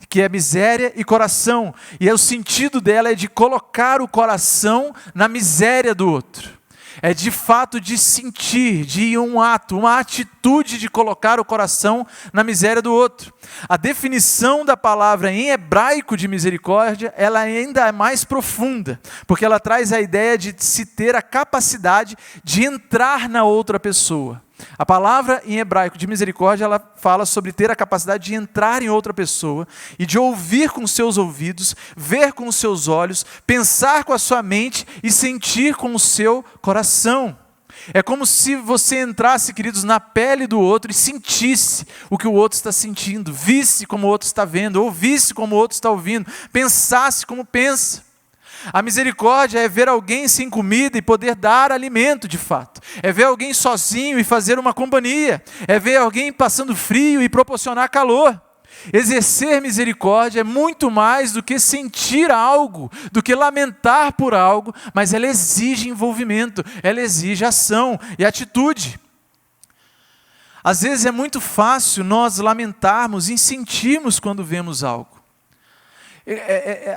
que é miséria e coração. E o sentido dela é de colocar o coração na miséria do outro. É de fato de sentir, de um ato, uma atitude de colocar o coração na miséria do outro. A definição da palavra em hebraico de misericórdia, ela ainda é mais profunda, porque ela traz a ideia de se ter a capacidade de entrar na outra pessoa. A palavra em hebraico de misericórdia, ela fala sobre ter a capacidade de entrar em outra pessoa e de ouvir com os seus ouvidos, ver com os seus olhos, pensar com a sua mente e sentir com o seu coração. É como se você entrasse, queridos, na pele do outro e sentisse o que o outro está sentindo, visse como o outro está vendo, ouvisse como o outro está ouvindo, pensasse como pensa. A misericórdia é ver alguém sem comida e poder dar alimento de fato. É ver alguém sozinho e fazer uma companhia. É ver alguém passando frio e proporcionar calor. Exercer misericórdia é muito mais do que sentir algo, do que lamentar por algo, mas ela exige envolvimento, ela exige ação e atitude. Às vezes é muito fácil nós lamentarmos e sentirmos quando vemos algo.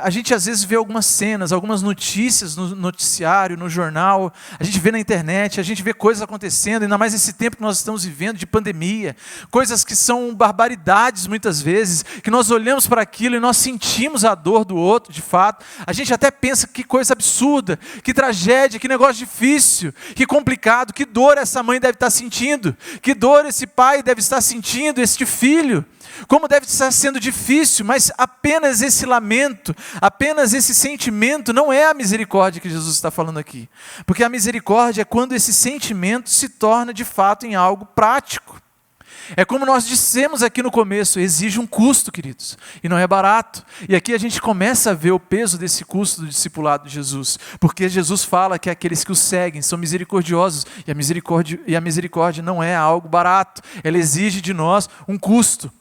A gente às vezes vê algumas cenas, algumas notícias no noticiário, no jornal, a gente vê na internet, a gente vê coisas acontecendo, ainda mais nesse tempo que nós estamos vivendo de pandemia, coisas que são barbaridades muitas vezes, que nós olhamos para aquilo e nós sentimos a dor do outro, de fato, a gente até pensa que coisa absurda, que tragédia, que negócio difícil, que complicado, que dor essa mãe deve estar sentindo, que dor esse pai deve estar sentindo, este filho, como deve estar sendo difícil, mas apenas esse lamento, apenas esse sentimento não é a misericórdia que Jesus está falando aqui. Porque a misericórdia é quando esse sentimento se torna de fato em algo prático. É como nós dissemos aqui no começo, exige um custo, queridos, e não é barato. E aqui a gente começa a ver o peso desse custo do discipulado de Jesus, porque Jesus fala que aqueles que o seguem são misericordiosos, e a misericórdia não é algo barato, ela exige de nós um custo.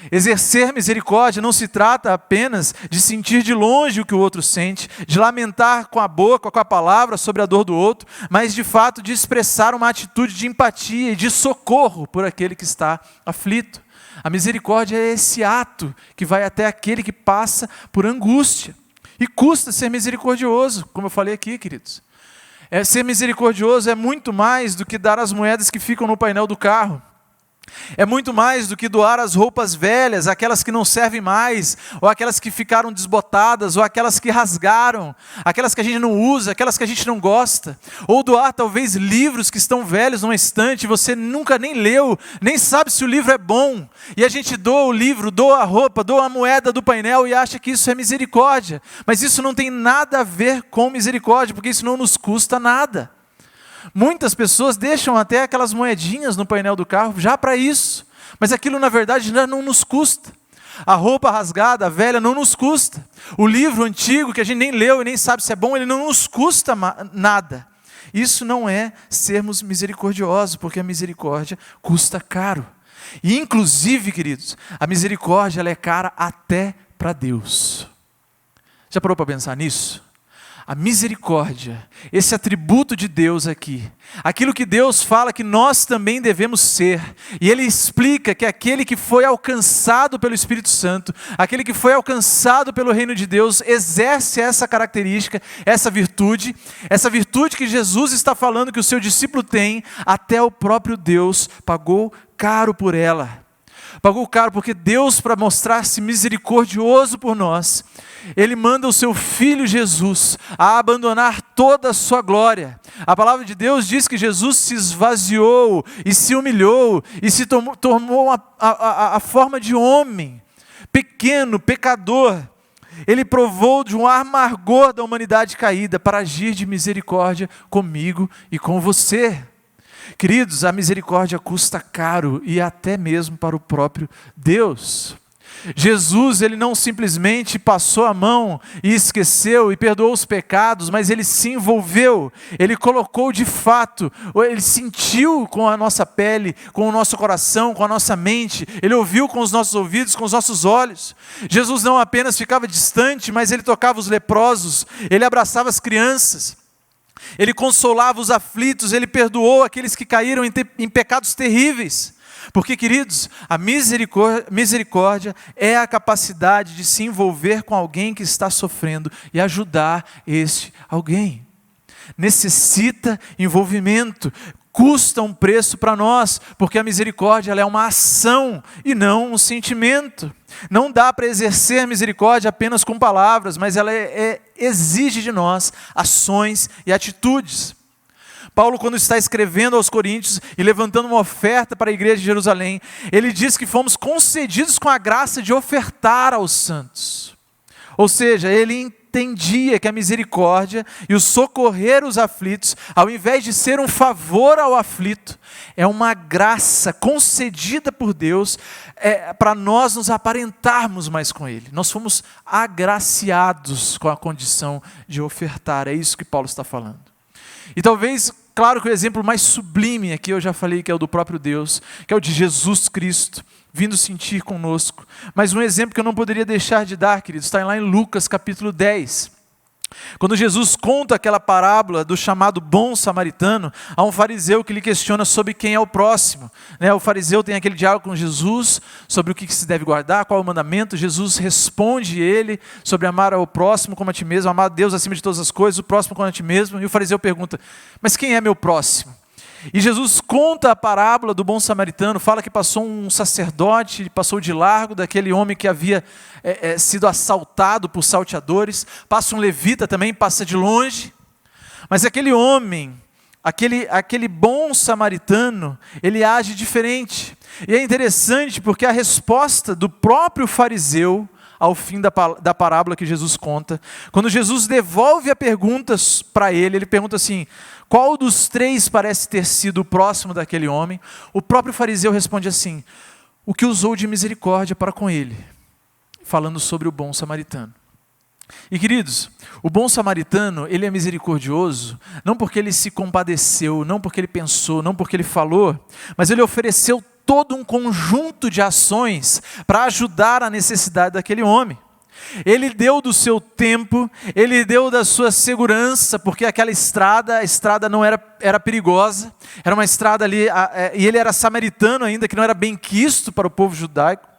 Exercer misericórdia não se trata apenas de sentir de longe o que o outro sente, de lamentar com a boca, com a palavra sobre a dor do outro, mas de fato de expressar uma atitude de empatia e de socorro por aquele que está aflito. A misericórdia é esse ato que vai até aquele que passa por angústia. E custa ser misericordioso, como eu falei aqui, queridos. Ser misericordioso é muito mais do que dar as moedas que ficam no painel do carro. É muito mais do que doar as roupas velhas, aquelas que não servem mais, ou aquelas que ficaram desbotadas, ou aquelas que rasgaram, aquelas que a gente não usa, aquelas que a gente não gosta. Ou doar talvez livros que estão velhos numa estante, você nunca nem leu, nem sabe se o livro é bom. E a gente doa o livro, doa a roupa, doa a moeda do painel e acha que isso é misericórdia. Mas isso não tem nada a ver com misericórdia, porque isso não nos custa nada. Muitas pessoas deixam até aquelas moedinhas no painel do carro já para isso, mas aquilo na verdade não nos custa. A roupa rasgada, a velha, não nos custa. O livro antigo que a gente nem leu e nem sabe se é bom, ele não nos custa nada. Isso não é sermos misericordiosos, porque a misericórdia custa caro. E inclusive, queridos, a misericórdia ela é cara até para Deus. Já parou para pensar nisso? A misericórdia, esse atributo de Deus aqui, aquilo que Deus fala que nós também devemos ser, e Ele explica que aquele que foi alcançado pelo Espírito Santo, aquele que foi alcançado pelo reino de Deus, exerce essa característica, essa virtude que Jesus está falando que o seu discípulo tem, até o próprio Deus pagou caro por ela. Pagou caro porque Deus, para mostrar-se misericordioso por nós, Ele manda o seu Filho Jesus a abandonar toda a sua glória. A palavra de Deus diz que Jesus se esvaziou e se humilhou e se tomou a forma de homem, pequeno, pecador. Ele provou de um amargor da humanidade caída para agir de misericórdia comigo e com você. Queridos, a misericórdia custa caro e até mesmo para o próprio Deus. Jesus, ele não simplesmente passou a mão e esqueceu e perdoou os pecados, mas ele se envolveu, ele colocou de fato, ele sentiu com a nossa pele, com o nosso coração, com a nossa mente, ele ouviu com os nossos ouvidos, com os nossos olhos. Jesus não apenas ficava distante, mas ele tocava os leprosos, ele abraçava as crianças. Ele consolava os aflitos, Ele perdoou aqueles que caíram em pecados terríveis. Porque, queridos, a misericórdia é a capacidade de se envolver com alguém que está sofrendo e ajudar este alguém. Necessita envolvimento, custa um preço para nós, porque a misericórdia ela é uma ação e não um sentimento. Não dá para exercer misericórdia apenas com palavras, mas ela exige de nós ações e atitudes. Paulo, quando está escrevendo aos Coríntios e levantando uma oferta para a igreja de Jerusalém, ele diz que fomos concedidos com a graça de ofertar aos santos. Ou seja, ele entendia que a misericórdia e o socorrer os aflitos, ao invés de ser um favor ao aflito, é uma graça concedida por Deus para nós nos aparentarmos mais com Ele. Nós fomos agraciados com a condição de ofertar, é isso que Paulo está falando. E talvez, claro que o exemplo mais sublime aqui, eu já falei que é o do próprio Deus, que é o de Jesus Cristo, vindo sentir conosco. Mas um exemplo que eu não poderia deixar de dar, queridos, está lá em Lucas capítulo 10. Quando Jesus conta aquela parábola do chamado bom samaritano, há um fariseu que lhe questiona sobre quem é o próximo. O fariseu tem aquele diálogo com Jesus sobre o que se deve guardar, qual é o mandamento. Jesus responde ele sobre amar ao próximo como a ti mesmo, amar a Deus acima de todas as coisas, o próximo como a ti mesmo. E o fariseu pergunta, mas quem é meu próximo? E Jesus conta a parábola do bom samaritano, fala que passou um sacerdote, passou de largo daquele homem que havia sido assaltado por salteadores, passa um levita também, passa de longe, mas aquele homem, aquele bom samaritano, ele age diferente. E é interessante porque a resposta do próprio fariseu, ao fim da parábola que Jesus conta, quando Jesus devolve a pergunta para ele, ele pergunta assim, qual dos três parece ter sido o próximo daquele homem? O próprio fariseu responde assim, o que usou de misericórdia para com ele, falando sobre o bom samaritano. E queridos, o bom samaritano, ele é misericordioso, não porque ele se compadeceu, não porque ele pensou, não porque ele falou, mas ele ofereceu todo um conjunto de ações para ajudar a necessidade daquele homem. Ele deu do seu tempo, ele deu da sua segurança, porque aquela a estrada não era perigosa, era uma estrada ali, e ele era samaritano ainda, que não era bem quisto para o povo judaico.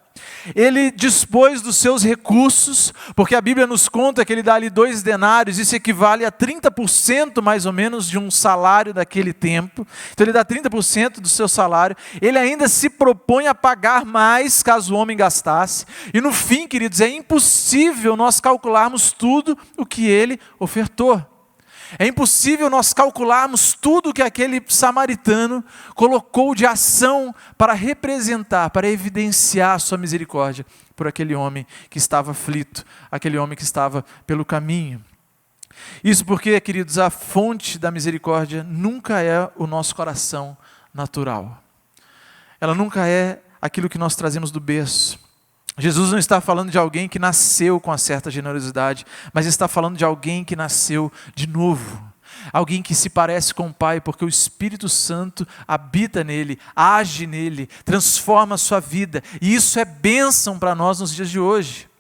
Ele dispôs dos seus recursos, porque a Bíblia nos conta que ele dá ali 2 denários, isso equivale a 30% mais ou menos de um salário daquele tempo. Então ele dá 30% do seu salário, ele ainda se propõe a pagar mais caso o homem gastasse. E no fim, queridos, é impossível nós calcularmos tudo o que ele ofertou. É impossível nós calcularmos tudo que aquele samaritano colocou de ação para representar, para evidenciar a sua misericórdia por aquele homem que estava aflito, aquele homem que estava pelo caminho. Isso porque, queridos, a fonte da misericórdia nunca é o nosso coração natural. Ela nunca é aquilo que nós trazemos do berço. Jesus não está falando de alguém que nasceu com uma certa generosidade, mas está falando de alguém que nasceu de novo. Alguém que se parece com o Pai, porque o Espírito Santo habita nele, age nele, transforma a sua vida. E isso é bênção para nós nos dias de hoje.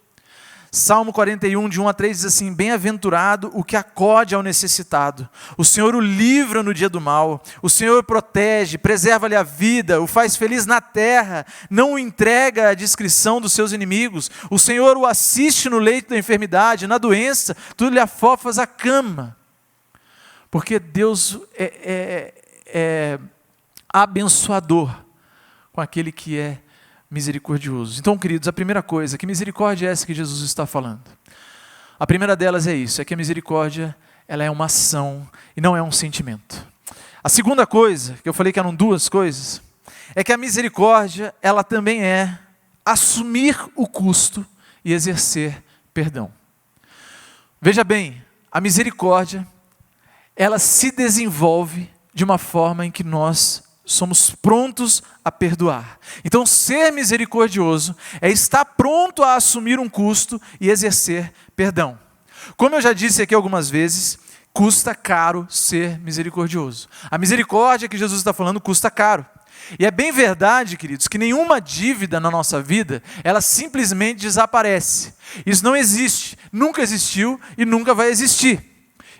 Salmo 41, de 1 a 3 diz assim: bem-aventurado o que acode ao necessitado. O Senhor o livra no dia do mal. O Senhor o protege, preserva-lhe a vida, o faz feliz na terra, não o entrega à discrição dos seus inimigos. O Senhor o assiste no leito da enfermidade, na doença, tu lhe afofas a cama. Porque Deus é abençoador com aquele que é misericordioso. Então, queridos, a primeira coisa, que misericórdia é essa que Jesus está falando? A primeira delas é isso, é que a misericórdia, ela é uma ação e não é um sentimento. A segunda coisa, que eu falei que eram 2 coisas, é que a misericórdia, ela também é assumir o custo e exercer perdão. Veja bem, a misericórdia, ela se desenvolve de uma forma em que nós somos prontos a perdoar. Então, ser misericordioso é estar pronto a assumir um custo e exercer perdão. Como eu já disse aqui algumas vezes, custa caro ser misericordioso. A misericórdia que Jesus está falando custa caro. E é bem verdade, queridos, que nenhuma dívida na nossa vida, ela simplesmente desaparece. Isso não existe, nunca existiu e nunca vai existir.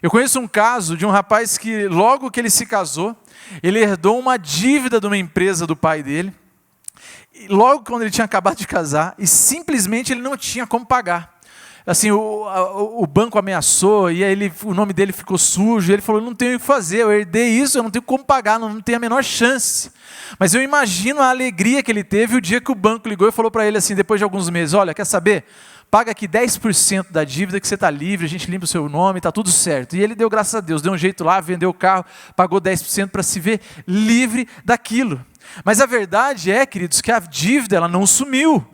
Eu conheço um caso de um rapaz que logo que ele se casou, ele herdou uma dívida de uma empresa do pai dele, logo quando ele tinha acabado de casar, e simplesmente ele não tinha como pagar. Assim, o banco ameaçou, e aí o nome dele ficou sujo, e ele falou, não tenho o que fazer, eu herdei isso, eu não tenho como pagar, não tenho a menor chance. Mas eu imagino a alegria que ele teve o dia que o banco ligou e falou para ele assim, depois de alguns meses, olha, quer saber? Paga aqui 10% da dívida que você está livre, a gente limpa o seu nome, está tudo certo. E ele deu graças a Deus, deu um jeito lá, vendeu o carro, pagou 10% para se ver livre daquilo. Mas a verdade é, queridos, que a dívida ela não sumiu.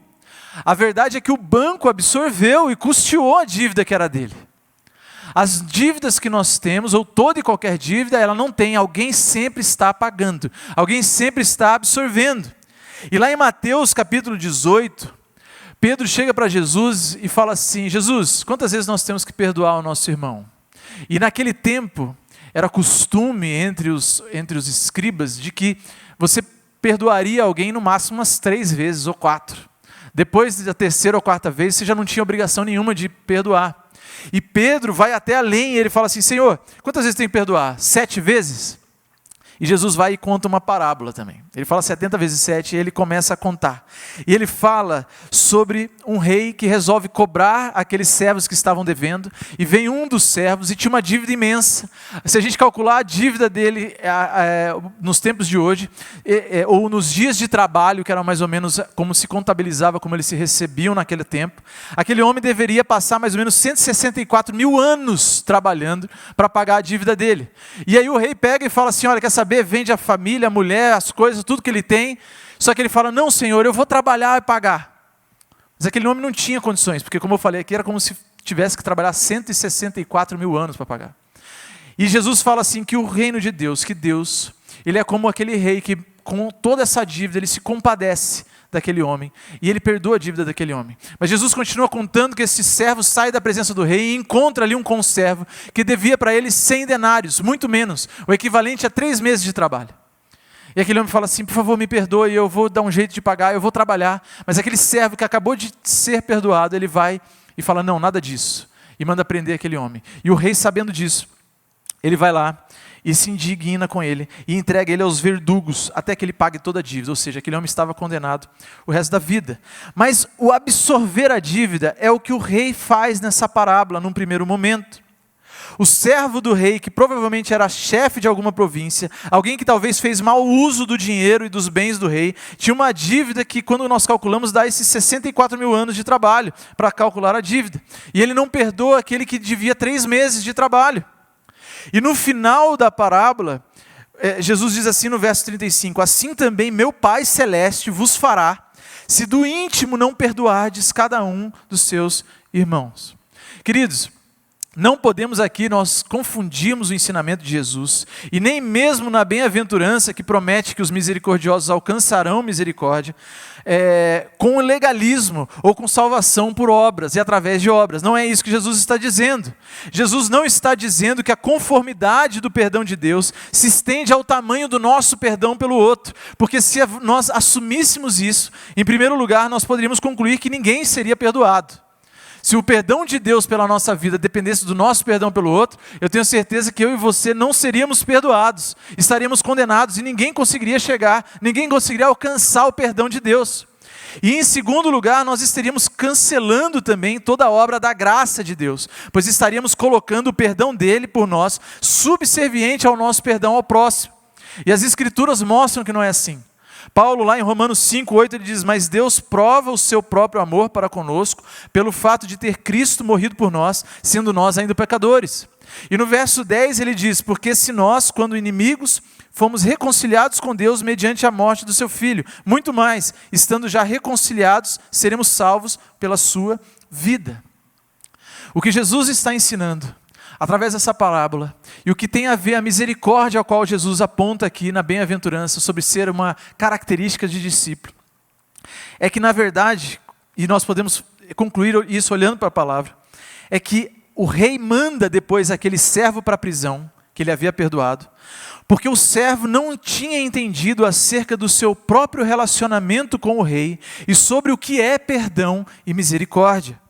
A verdade é que o banco absorveu e custeou a dívida que era dele. As dívidas que nós temos, ou toda e qualquer dívida, ela não tem, alguém sempre está pagando, alguém sempre está absorvendo. E lá em Mateus capítulo 18, Pedro chega para Jesus e fala assim, Jesus, quantas vezes nós temos que perdoar o nosso irmão? E naquele tempo, era costume entre os escribas de que você perdoaria alguém no máximo umas 3 vezes ou 4. Depois da 3ª ou 4ª vez, você já não tinha obrigação nenhuma de perdoar. E Pedro vai até além, e ele fala assim, Senhor, quantas vezes tem que perdoar? 7 vezes? E Jesus vai e conta uma parábola também. Ele fala 70 vezes 7 e ele começa a contar. E ele fala sobre um rei que resolve cobrar aqueles servos que estavam devendo. E vem um dos servos e tinha uma dívida imensa. Se a gente calcular a dívida dele nos tempos de hoje, ou nos dias de trabalho, que era mais ou menos como se contabilizava, como eles se recebiam naquele tempo, aquele homem deveria passar mais ou menos 164 mil anos trabalhando para pagar a dívida dele. E aí o rei pega e fala assim, olha, quer saber? Vende a família, a mulher, as coisas, tudo que ele tem. Só que ele fala, não, Senhor, eu vou trabalhar e pagar. Mas aquele homem não tinha condições, porque como eu falei aqui, era como se tivesse que trabalhar 164 mil anos para pagar. E Jesus fala assim, que o reino de Deus, que Deus, ele é como aquele rei que com toda essa dívida, ele se compadece daquele homem, e ele perdoa a dívida daquele homem. Mas Jesus continua contando que esse servo sai da presença do rei e encontra ali um conservo que devia para ele 100 denários, muito menos, o equivalente a 3 meses de trabalho. E aquele homem fala assim, por favor, me perdoe, eu vou dar um jeito de pagar, eu vou trabalhar. Mas aquele servo que acabou de ser perdoado, ele vai e fala, não, nada disso. E manda prender aquele homem. E o rei, sabendo disso, ele vai lá e se indigna com ele e entrega ele aos verdugos até que ele pague toda a dívida. Ou seja, aquele homem estava condenado o resto da vida. Mas o absorver a dívida é o que o rei faz nessa parábola num primeiro momento. O servo do rei, que provavelmente era chefe de alguma província, alguém que talvez fez mau uso do dinheiro e dos bens do rei, tinha uma dívida que, quando nós calculamos, dá esses 64 mil anos de trabalho para calcular a dívida. E ele não perdoa aquele que devia 3 meses de trabalho. E no final da parábola, Jesus diz assim no verso 35, assim também meu Pai Celeste vos fará, se do íntimo não perdoardes cada um dos seus irmãos. Queridos, não podemos aqui nós confundirmos o ensinamento de Jesus, e nem mesmo na bem-aventurança que promete que os misericordiosos alcançarão misericórdia, com o legalismo ou com salvação por obras e através de obras. Não é isso que Jesus está dizendo. Jesus não está dizendo que a conformidade do perdão de Deus se estende ao tamanho do nosso perdão pelo outro, porque se nós assumíssemos isso, em primeiro lugar nós poderíamos concluir que ninguém seria perdoado. Se o perdão de Deus pela nossa vida dependesse do nosso perdão pelo outro, eu tenho certeza que eu e você não seríamos perdoados, estaríamos condenados e ninguém conseguiria chegar, ninguém conseguiria alcançar o perdão de Deus. E em segundo lugar, nós estaríamos cancelando também toda a obra da graça de Deus, pois estaríamos colocando o perdão dele por nós subserviente ao nosso perdão ao próximo. E as Escrituras mostram que não é assim. Paulo, lá em Romanos 5:8, ele diz, mas Deus prova o seu próprio amor para conosco, pelo fato de ter Cristo morrido por nós, sendo nós ainda pecadores. E no verso 10 ele diz, porque se nós, quando inimigos, fomos reconciliados com Deus mediante a morte do seu Filho, muito mais, estando já reconciliados, seremos salvos pela sua vida. O que Jesus está ensinando através dessa parábola, e o que tem a ver a misericórdia ao qual Jesus aponta aqui na bem-aventurança sobre ser uma característica de discípulo, é que na verdade, e nós podemos concluir isso olhando para a palavra, é que o rei manda depois aquele servo para a prisão, que ele havia perdoado, porque o servo não tinha entendido acerca do seu próprio relacionamento com o rei, e sobre o que é perdão e misericórdia.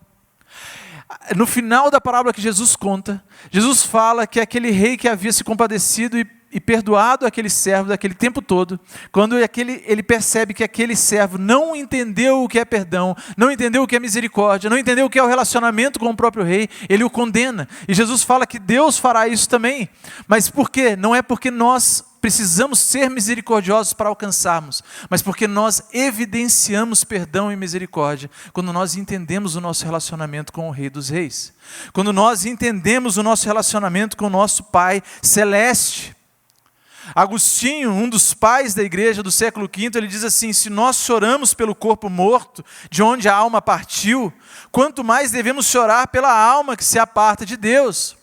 No final da parábola que Jesus conta, Jesus fala que aquele rei que havia se compadecido e perdoado aquele servo daquele tempo todo, quando ele percebe que aquele servo não entendeu o que é perdão, não entendeu o que é misericórdia, não entendeu o que é o relacionamento com o próprio rei, ele o condena. E Jesus fala que Deus fará isso também. Mas por quê? Não é porque nós precisamos ser misericordiosos para alcançarmos, mas porque nós evidenciamos perdão e misericórdia quando nós entendemos o nosso relacionamento com o Rei dos Reis, quando nós entendemos o nosso relacionamento com o nosso Pai Celeste. Agostinho, um dos pais da igreja do século V, ele diz assim, se nós choramos pelo corpo morto, de onde a alma partiu, quanto mais devemos chorar pela alma que se aparta de Deus.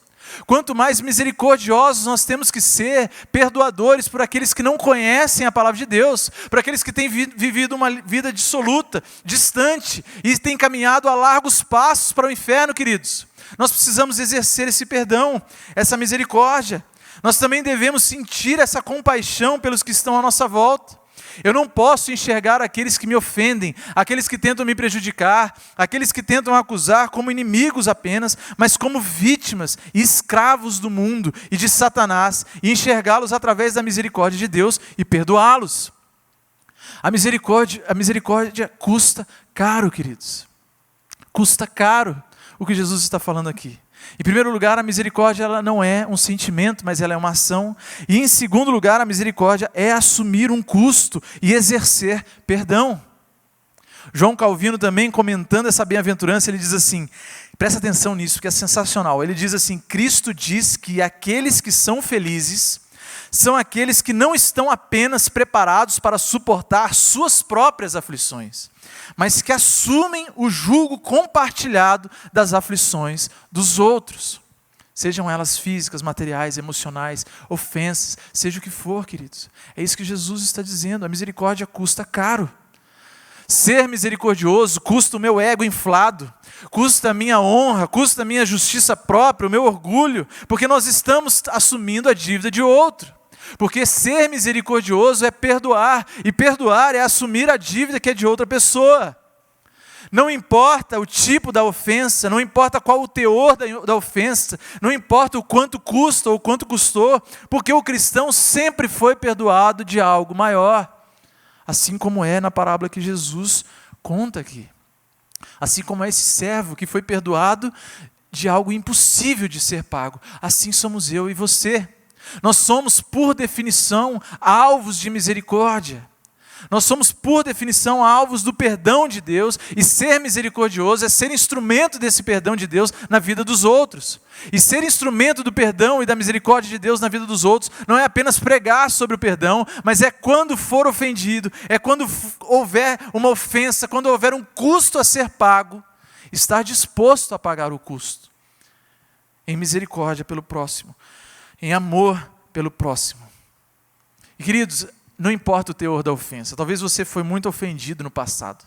Quanto mais misericordiosos nós temos que ser, perdoadores por aqueles que não conhecem a palavra de Deus, por aqueles que têm vivido uma vida dissoluta, distante, e têm caminhado a largos passos para o inferno, queridos. Nós precisamos exercer esse perdão, essa misericórdia. Nós também devemos sentir essa compaixão pelos que estão à nossa volta. Eu não posso enxergar aqueles que me ofendem, aqueles que tentam me prejudicar, aqueles que tentam acusar como inimigos apenas, mas como vítimas e escravos do mundo e de Satanás, e enxergá-los através da misericórdia de Deus e perdoá-los. A misericórdia custa caro, queridos. Custa caro o que Jesus está falando aqui. Em primeiro lugar, a misericórdia ela não é um sentimento, mas ela é uma ação. E em segundo lugar, a misericórdia é assumir um custo e exercer perdão. João Calvino também, comentando essa bem-aventurança, ele diz assim, presta atenção nisso, que é sensacional. Ele diz assim, Cristo diz que aqueles que são felizes são aqueles que não estão apenas preparados para suportar suas próprias aflições, mas que assumem o jugo compartilhado das aflições dos outros. Sejam elas físicas, materiais, emocionais, ofensas, seja o que for, queridos. É isso que Jesus está dizendo, a misericórdia custa caro. Ser misericordioso custa o meu ego inflado, custa a minha honra, custa a minha justiça própria, o meu orgulho, porque nós estamos assumindo a dívida de outro. Porque ser misericordioso é perdoar, e perdoar é assumir a dívida que é de outra pessoa. Não importa o tipo da ofensa, não importa qual o teor da ofensa, não importa o quanto custa ou quanto custou, porque o cristão sempre foi perdoado de algo maior. Assim como é na parábola que Jesus conta aqui. Assim como é esse servo que foi perdoado de algo impossível de ser pago. Assim somos eu e você. Nós somos, por definição, alvos de misericórdia. Nós somos, por definição, alvos do perdão de Deus, e ser misericordioso é ser instrumento desse perdão de Deus na vida dos outros. E ser instrumento do perdão e da misericórdia de Deus na vida dos outros não é apenas pregar sobre o perdão, mas é quando for ofendido, é quando houver uma ofensa, quando houver um custo a ser pago, estar disposto a pagar o custo, em misericórdia pelo próximo, em amor pelo próximo. E queridos, não importa o teor da ofensa, talvez você foi muito ofendido no passado,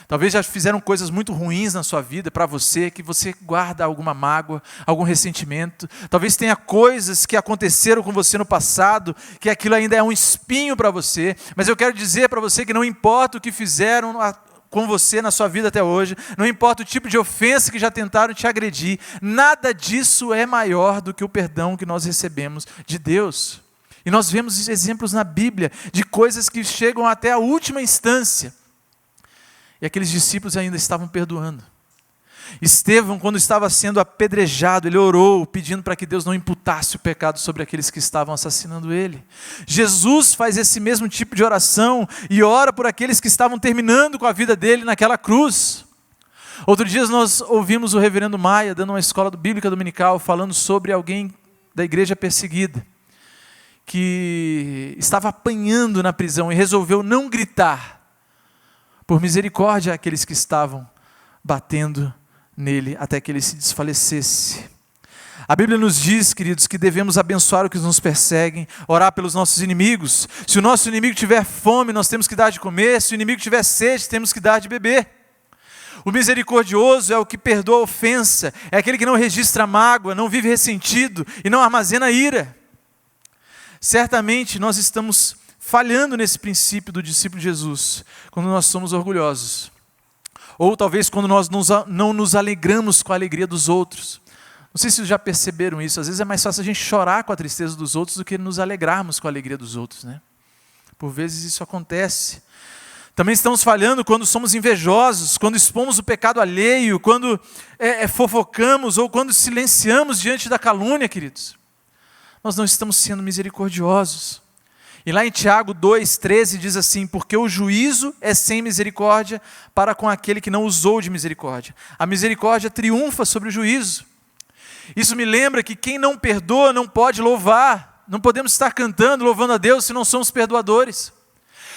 talvez já fizeram coisas muito ruins na sua vida para você, que você guarda alguma mágoa, algum ressentimento, talvez tenha coisas que aconteceram com você no passado, que aquilo ainda é um espinho para você, mas eu quero dizer para você que não importa o que fizeram com você na sua vida até hoje, não importa o tipo de ofensa que já tentaram te agredir, nada disso é maior do que o perdão que nós recebemos de Deus. E nós vemos exemplos na Bíblia de coisas que chegam até a última instância. E aqueles discípulos ainda estavam perdoando. Estevão, quando estava sendo apedrejado, ele orou pedindo para que Deus não imputasse o pecado sobre aqueles que estavam assassinando ele. Jesus faz esse mesmo tipo de oração e ora por aqueles que estavam terminando com a vida dele naquela cruz. Outro dia nós ouvimos o reverendo Maia, dando uma escola bíblica dominical, falando sobre alguém da igreja perseguida, que estava apanhando na prisão e resolveu não gritar, por misericórdia àqueles que estavam batendo nele, até que ele se desfalecesse. A Bíblia nos diz, queridos, que devemos abençoar os que nos perseguem, orar pelos nossos inimigos. Se o nosso inimigo tiver fome, nós temos que dar de comer. Se o inimigo tiver sede, temos que dar de beber. O misericordioso é o que perdoa a ofensa, é aquele que não registra mágoa, não vive ressentido e não armazena ira. Certamente nós estamos falhando nesse princípio do discípulo de Jesus, quando nós somos orgulhosos. Ou talvez quando nós não nos alegramos com a alegria dos outros. Não sei se vocês já perceberam isso, às vezes é mais fácil a gente chorar com a tristeza dos outros do que nos alegrarmos com a alegria dos outros, né? Por vezes isso acontece. Também estamos falhando quando somos invejosos, quando expomos o pecado alheio, quando fofocamos ou quando silenciamos diante da calúnia, queridos. Nós não estamos sendo misericordiosos. E lá em Tiago 2,13 diz assim: porque o juízo é sem misericórdia para com aquele que não usou de misericórdia. A misericórdia triunfa sobre o juízo. Isso me lembra que quem não perdoa não pode louvar. Não podemos estar cantando, louvando a Deus se não somos perdoadores.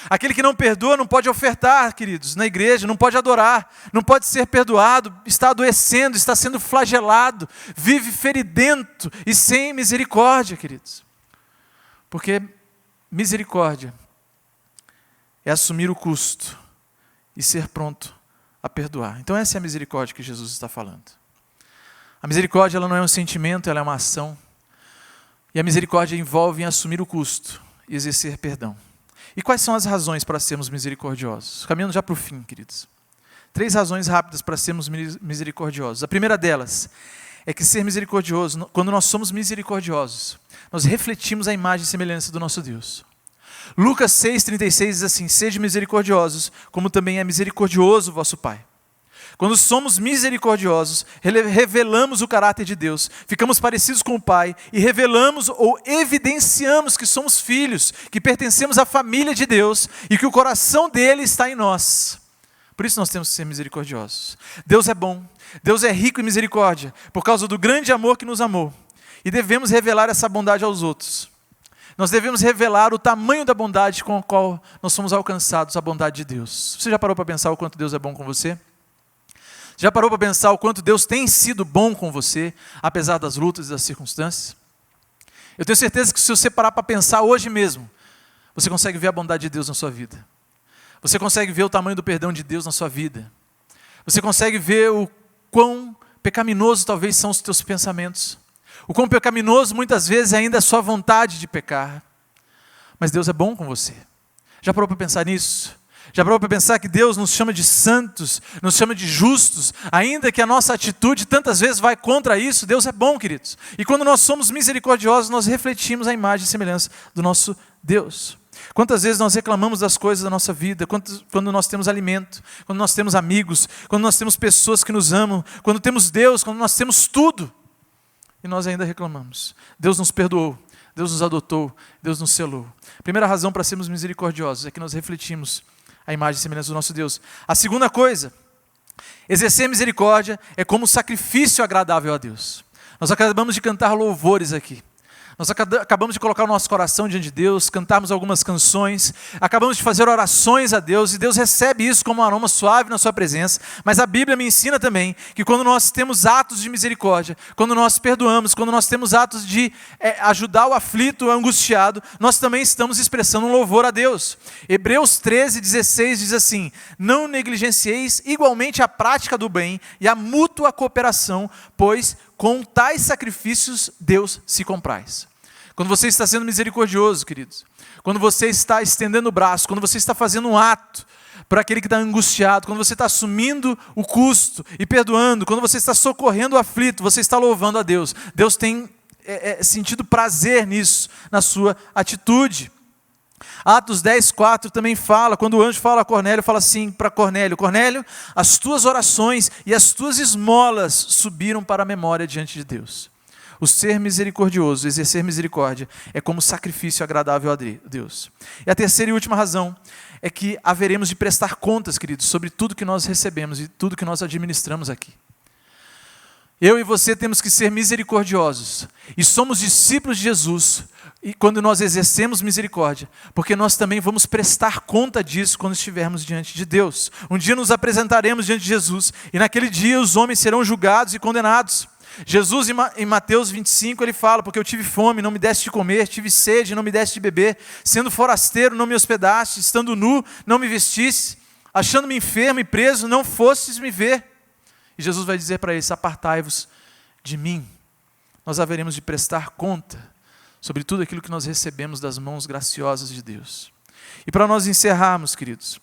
Aquele que não perdoa não pode ofertar, queridos, na igreja, não pode adorar, não pode ser perdoado, está adoecendo, está sendo flagelado, vive feridento e sem misericórdia, queridos. Porque misericórdia é assumir o custo e ser pronto a perdoar. Então essa é a misericórdia que Jesus está falando. A misericórdia ela não é um sentimento, ela é uma ação. E a misericórdia envolve em assumir o custo e exercer perdão. E quais são as razões para sermos misericordiosos? Caminhando já para o fim, queridos. 3 razões rápidas para sermos misericordiosos. A primeira delas é que ser misericordioso, quando nós somos misericordiosos, nós refletimos a imagem e semelhança do nosso Deus. Lucas 6,36 diz assim: sede misericordiosos, como também é misericordioso o vosso Pai. Quando somos misericordiosos, revelamos o caráter de Deus, ficamos parecidos com o Pai e revelamos ou evidenciamos que somos filhos, que pertencemos à família de Deus e que o coração dele está em nós. Por isso nós temos que ser misericordiosos. Deus é bom, Deus é rico em misericórdia, por causa do grande amor que nos amou. E devemos revelar essa bondade aos outros. Nós devemos revelar o tamanho da bondade com a qual nós somos alcançados, a bondade de Deus. Você já parou para pensar o quanto Deus é bom com você? Já parou para pensar o quanto Deus tem sido bom com você, apesar das lutas e das circunstâncias? Eu tenho certeza que se você parar para pensar hoje mesmo, você consegue ver a bondade de Deus na sua vida. Você consegue ver o tamanho do perdão de Deus na sua vida. Você consegue ver o quão pecaminosos talvez são os teus pensamentos. O quão pecaminoso muitas vezes ainda é a sua vontade de pecar. mas Deus é bom com você. Já parou para pensar nisso? Já parou para pensar que Deus nos chama de santos, nos chama de justos, ainda que a nossa atitude tantas vezes vai contra isso? Deus é bom, queridos. E quando nós somos misericordiosos, nós refletimos a imagem e semelhança do nosso Deus. Quantas vezes nós reclamamos das coisas da nossa vida, quando nós temos alimento, quando nós temos amigos, quando nós temos pessoas que nos amam, quando temos Deus, quando nós temos tudo, e nós ainda reclamamos. Deus nos perdoou, Deus nos adotou, Deus nos selou. A primeira razão para sermos misericordiosos é que nós refletimos a imagem e semelhança do nosso Deus. A segunda coisa, exercer misericórdia é como sacrifício agradável a Deus. Nós acabamos de cantar louvores aqui. Nós acabamos de colocar o nosso coração diante de Deus, cantarmos algumas canções, acabamos de fazer orações a Deus, e Deus recebe isso como um aroma suave na sua presença, mas a Bíblia me ensina também que quando nós temos atos de misericórdia, quando nós perdoamos, quando nós temos atos de ajudar o aflito, o angustiado, nós também estamos expressando um louvor a Deus. Hebreus 13:16 diz assim: não negligencieis igualmente a prática do bem e a mútua cooperação, pois com tais sacrifícios Deus se compraz. Quando você está sendo misericordioso, queridos, quando você está estendendo o braço, quando você está fazendo um ato para aquele que está angustiado, quando você está assumindo o custo e perdoando, quando você está socorrendo o aflito, você está louvando a Deus. Deus tem sentido prazer nisso, na sua atitude. Atos 10:4 também fala, quando o anjo fala a Cornélio, fala assim para Cornélio: Cornélio, as tuas orações e as tuas esmolas subiram para a memória diante de Deus. O ser misericordioso, exercer misericórdia, é como sacrifício agradável a Deus. E a terceira e última razão é que haveremos de prestar contas, queridos, sobre tudo que nós recebemos e tudo que nós administramos aqui. Eu e você temos que ser misericordiosos, e somos discípulos de Jesus, e quando nós exercemos misericórdia, porque nós também vamos prestar conta disso quando estivermos diante de Deus. Um dia nos apresentaremos diante de Jesus, e naquele dia os homens serão julgados e condenados. Jesus, em Mateus 25, ele fala: porque eu tive fome, não me deste de comer, tive sede, não me deste de beber, sendo forasteiro, não me hospedaste, estando nu, não me vestiste, achando-me enfermo e preso, não fostes me ver. E Jesus vai dizer para eles: apartai-vos de mim. Nós haveremos de prestar conta sobre tudo aquilo que nós recebemos das mãos graciosas de Deus. E para nós encerrarmos, queridos,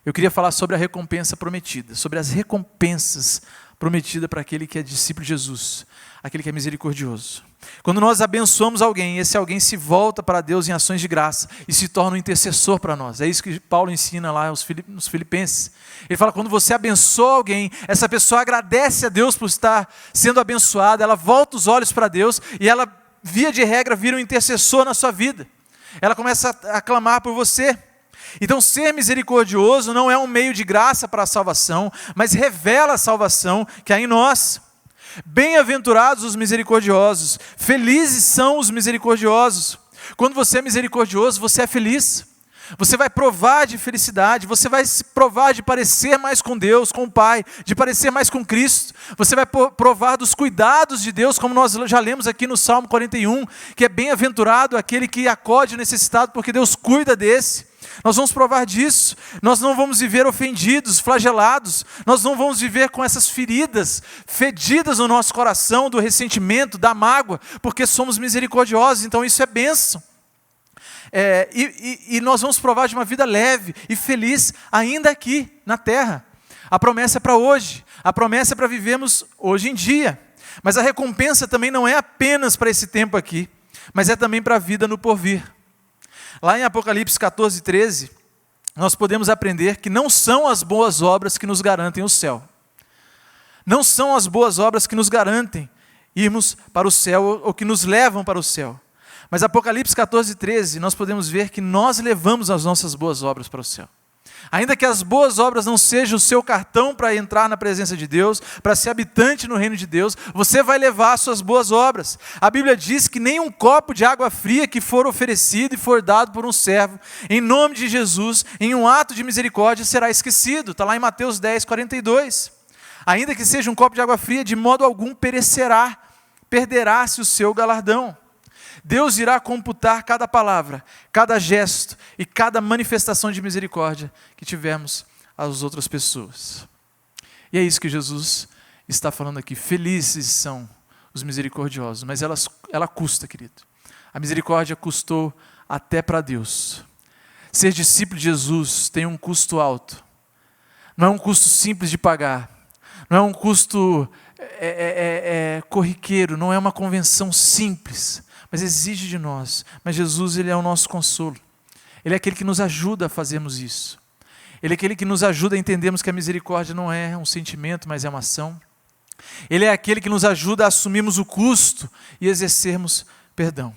eu queria falar sobre a recompensa prometida, sobre as recompensas prometidas para aquele que é discípulo de Jesus, aquele que é misericordioso. Quando nós abençoamos alguém, esse alguém se volta para Deus em ações de graça e se torna um intercessor para nós. É isso que Paulo ensina lá nos Filipenses. Ele fala: quando você abençoa alguém, essa pessoa agradece a Deus por estar sendo abençoada, ela volta os olhos para Deus e ela, via de regra, vira um intercessor na sua vida. Ela começa a clamar por você. Então, ser misericordioso não é um meio de graça para a salvação, mas revela a salvação que há em nós. Bem-aventurados os misericordiosos, felizes são os misericordiosos. Quando você é misericordioso, você é feliz. Você vai provar de felicidade, você vai se provar de parecer mais com Deus, com o Pai, de parecer mais com Cristo. Você vai provar dos cuidados de Deus, como nós já lemos aqui no Salmo 41, que é bem-aventurado aquele que acode o necessitado, porque Deus cuida desse. Nós vamos provar disso. Nós não vamos viver ofendidos, flagelados. Nós não vamos viver com essas feridas fedidas no nosso coração, do ressentimento, da mágoa, porque somos misericordiosos. Então isso é bênção. E nós vamos provar de uma vida leve e feliz ainda aqui na terra. A promessa é para hoje. A promessa é para vivermos hoje em dia. Mas a recompensa também não é apenas para esse tempo aqui, mas é também para a vida no porvir. Lá em Apocalipse 14:13, nós podemos aprender que não são as boas obras que nos garantem o céu. Não são as boas obras que nos garantem irmos para o céu ou que nos levam para o céu. Mas Apocalipse 14:13, nós podemos ver que nós levamos as nossas boas obras para o céu. Ainda que as boas obras não sejam o seu cartão para entrar na presença de Deus, para ser habitante no reino de Deus, você vai levar as suas boas obras. A Bíblia diz que nem um copo de água fria que for oferecido e for dado por um servo, em nome de Jesus, em um ato de misericórdia, será esquecido. Está lá em Mateus 10:42. Ainda que seja um copo de água fria, de modo algum perecerá, perderá-se o seu galardão. Deus irá computar cada palavra, cada gesto e cada manifestação de misericórdia que tivermos às outras pessoas. E é isso que Jesus está falando aqui. Felizes são os misericordiosos, mas ela custa, querido. A misericórdia custou até para Deus. Ser discípulo de Jesus tem um custo alto. Não é um custo simples de pagar. Não é um custo corriqueiro, não é uma convenção simples, mas exige de nós. Mas Jesus, Ele é o nosso consolo. Ele é aquele que nos ajuda a fazermos isso. Ele é aquele que nos ajuda a entendermos que a misericórdia não é um sentimento, mas é uma ação. Ele é aquele que nos ajuda a assumirmos o custo e exercermos perdão.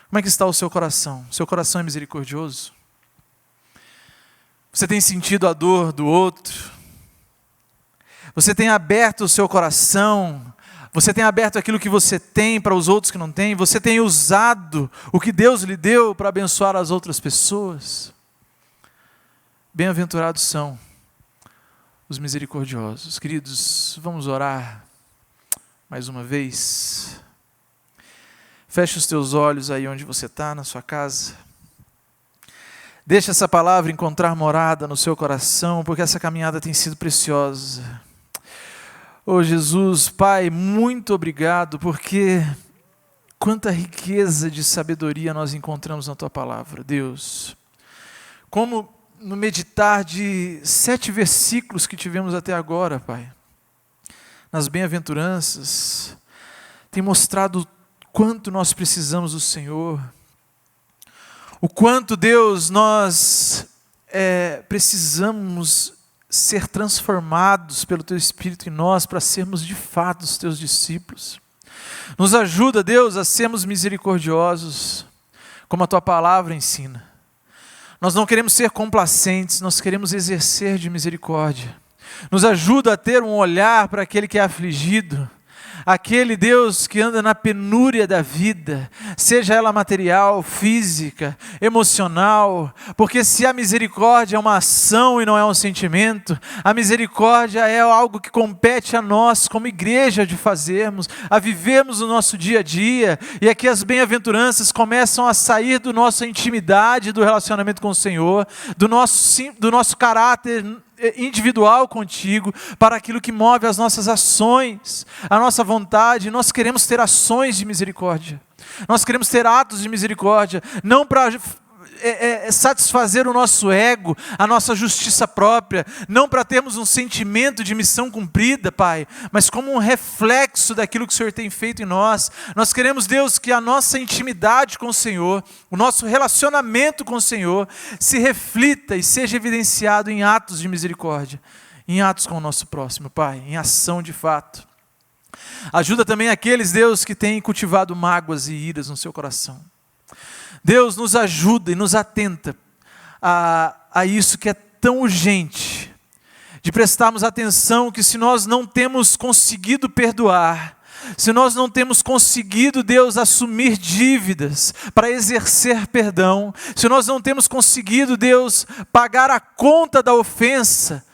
Como é que está o seu coração? Seu coração é misericordioso? Você tem sentido a dor do outro? Você tem aberto o seu coração? Você tem aberto aquilo que você tem para os outros que não têm? Você tem usado o que Deus lhe deu para abençoar as outras pessoas? Bem-aventurados são os misericordiosos. Queridos, vamos orar mais uma vez. Feche os teus olhos aí onde você está, na sua casa. Deixa essa palavra encontrar morada no seu coração, porque essa caminhada tem sido preciosa. Oh Jesus, Pai, muito obrigado, porque quanta riqueza de sabedoria nós encontramos na Tua palavra, Deus. Como no meditar de 7 versículos que tivemos até agora, Pai, nas bem-aventuranças, tem mostrado quanto nós precisamos do Senhor, o quanto, Deus, nós precisamos ser transformados pelo Teu Espírito em nós para sermos de fato os Teus discípulos. Nos ajuda, Deus, a sermos misericordiosos, como a Tua palavra ensina. Nós não queremos ser complacentes, nós queremos exercer de misericórdia. Nos ajuda a ter um olhar para aquele que é afligido, aquele Deus que anda na penúria da vida, seja ela material, física, emocional, porque se a misericórdia é uma ação e não é um sentimento, a misericórdia é algo que compete a nós como igreja de fazermos, a vivermos o nosso dia a dia, e aqui as bem-aventuranças começam a sair da nossa intimidade, do relacionamento com o Senhor, do nosso caráter individual contigo, para aquilo que move as nossas ações, a nossa vontade. Nós queremos ter ações de misericórdia, nós queremos ter atos de misericórdia, não para satisfazer o nosso ego, a nossa justiça própria, não para termos um sentimento de missão cumprida, Pai, mas como um reflexo daquilo que o Senhor tem feito em nós. Nós queremos, Deus, que a nossa intimidade com o Senhor, o nosso relacionamento com o Senhor, se reflita e seja evidenciado em atos de misericórdia, em atos com o nosso próximo, Pai, em ação de fato. Ajuda também aqueles, Deus, que têm cultivado mágoas e iras no seu coração. Deus, nos ajuda e nos atenta a isso que é tão urgente, de prestarmos atenção que se nós não temos conseguido perdoar, se nós não temos conseguido, Deus, assumir dívidas para exercer perdão, se nós não temos conseguido, Deus, pagar a conta da ofensa,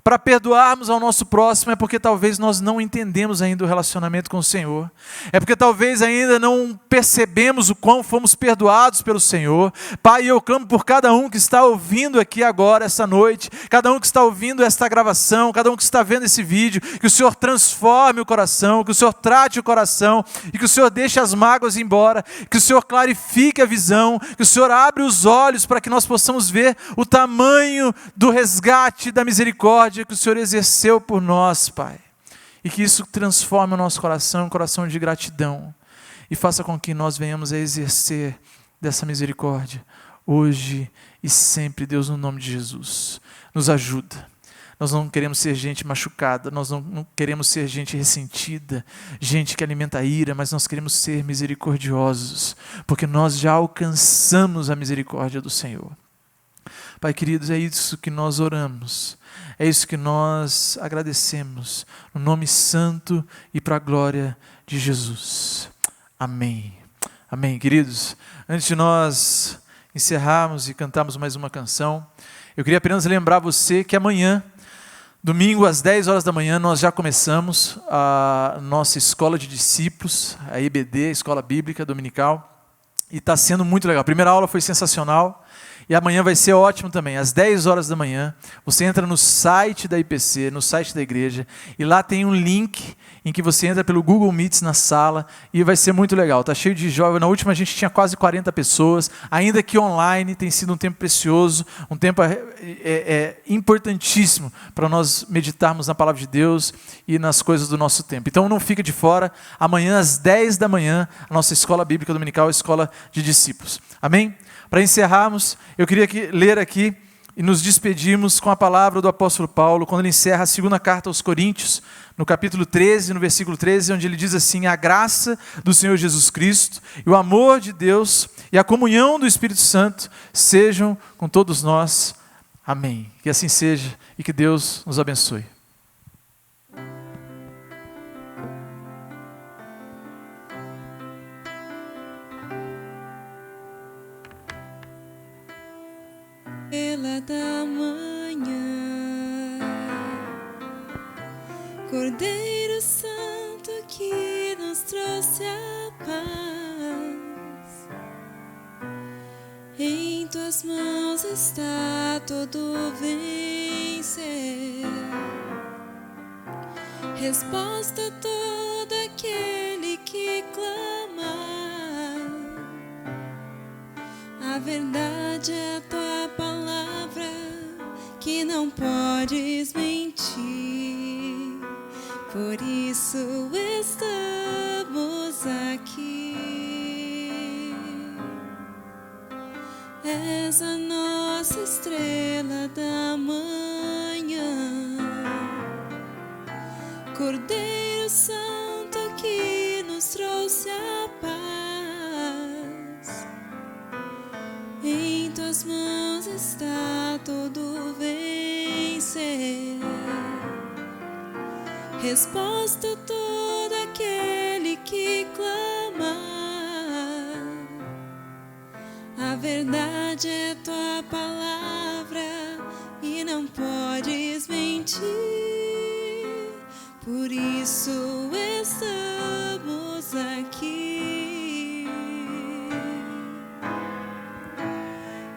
para perdoarmos ao nosso próximo, é porque talvez nós não entendemos ainda o relacionamento com o Senhor, é porque talvez ainda não percebemos o quão fomos perdoados pelo Senhor. Pai, eu clamo por cada um que está ouvindo aqui agora, essa noite, cada um que está ouvindo esta gravação, cada um que está vendo esse vídeo, que o Senhor transforme o coração, que o Senhor trate o coração, e que o Senhor deixe as mágoas embora, que o Senhor clarifique a visão, que o Senhor abra os olhos para que nós possamos ver o tamanho do resgate, da misericórdia que o Senhor exerceu por nós, Pai, e que isso transforme o nosso coração em um coração de gratidão, e faça com que nós venhamos a exercer dessa misericórdia, hoje e sempre, Deus, no nome de Jesus. Nos ajuda. Nós não queremos ser gente machucada, nós não queremos ser gente ressentida, gente que alimenta a ira, mas nós queremos ser misericordiosos, porque nós já alcançamos a misericórdia do Senhor. Pai queridos, é isso que nós oramos, é isso que nós agradecemos, no nome santo e para a glória de Jesus. Amém. Amém, queridos. Antes de nós encerrarmos e cantarmos mais uma canção, eu queria apenas lembrar você que amanhã, domingo às 10 horas da manhã, nós já começamos a nossa escola de discípulos, a EBD, a Escola Bíblica Dominical, e está sendo muito legal. A primeira aula foi sensacional, E amanhã vai ser ótimo também, às 10 horas da manhã, você entra no site da IPC, no site da igreja, e lá tem um link em que você entra pelo Google Meets na sala, e vai ser muito legal. Está cheio de jovens. Na última a gente tinha quase 40 pessoas, ainda que online, tem sido um tempo precioso, um tempo importantíssimo para nós meditarmos na palavra de Deus e nas coisas do nosso tempo. Então não fica de fora, amanhã às 10 da manhã, a nossa escola bíblica dominical, a escola de discípulos. Amém? Para encerrarmos, eu queria ler aqui e nos despedimos com a palavra do apóstolo Paulo, quando ele encerra a segunda carta aos Coríntios, no capítulo 13, no versículo 13, onde ele diz assim: a graça do Senhor Jesus Cristo e o amor de Deus e a comunhão do Espírito Santo sejam com todos nós. Amém. Que assim seja e que Deus nos abençoe. Estrela da manhã, Cordeiro Santo que nos trouxe a paz, em tuas mãos está todo vencer, resposta a todo aquele que clama. A verdade é a tua palavra, que não podes mentir. Por isso estamos aqui. És a nossa estrela da manhã, Cordeiro Santo que nos trouxe a paz. Em tuas mãos está todo vencer, resposta a todo aquele que clama. A verdade é tua palavra e não podes mentir. Por isso estamos aqui.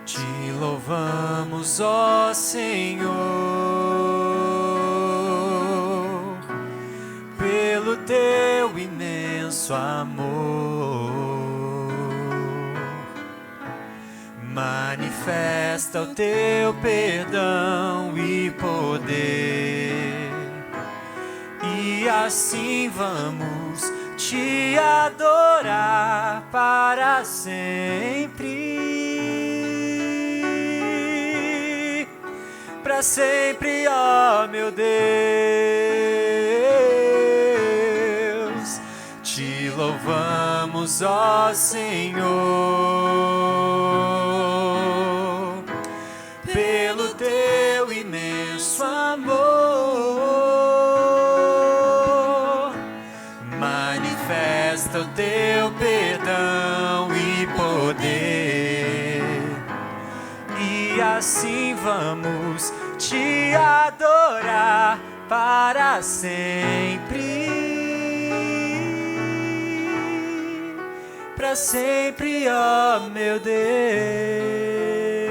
Te louvamos, ó Senhor, pelo teu imenso amor. Manifesta o teu perdão e poder, e assim vamos te adorar para sempre. Para sempre, ó meu Deus, te louvamos, ó Senhor, pelo teu imenso amor. Manifesta o teu perdão e poder, e assim vamos te adorar para sempre. Para sempre, ó meu Deus.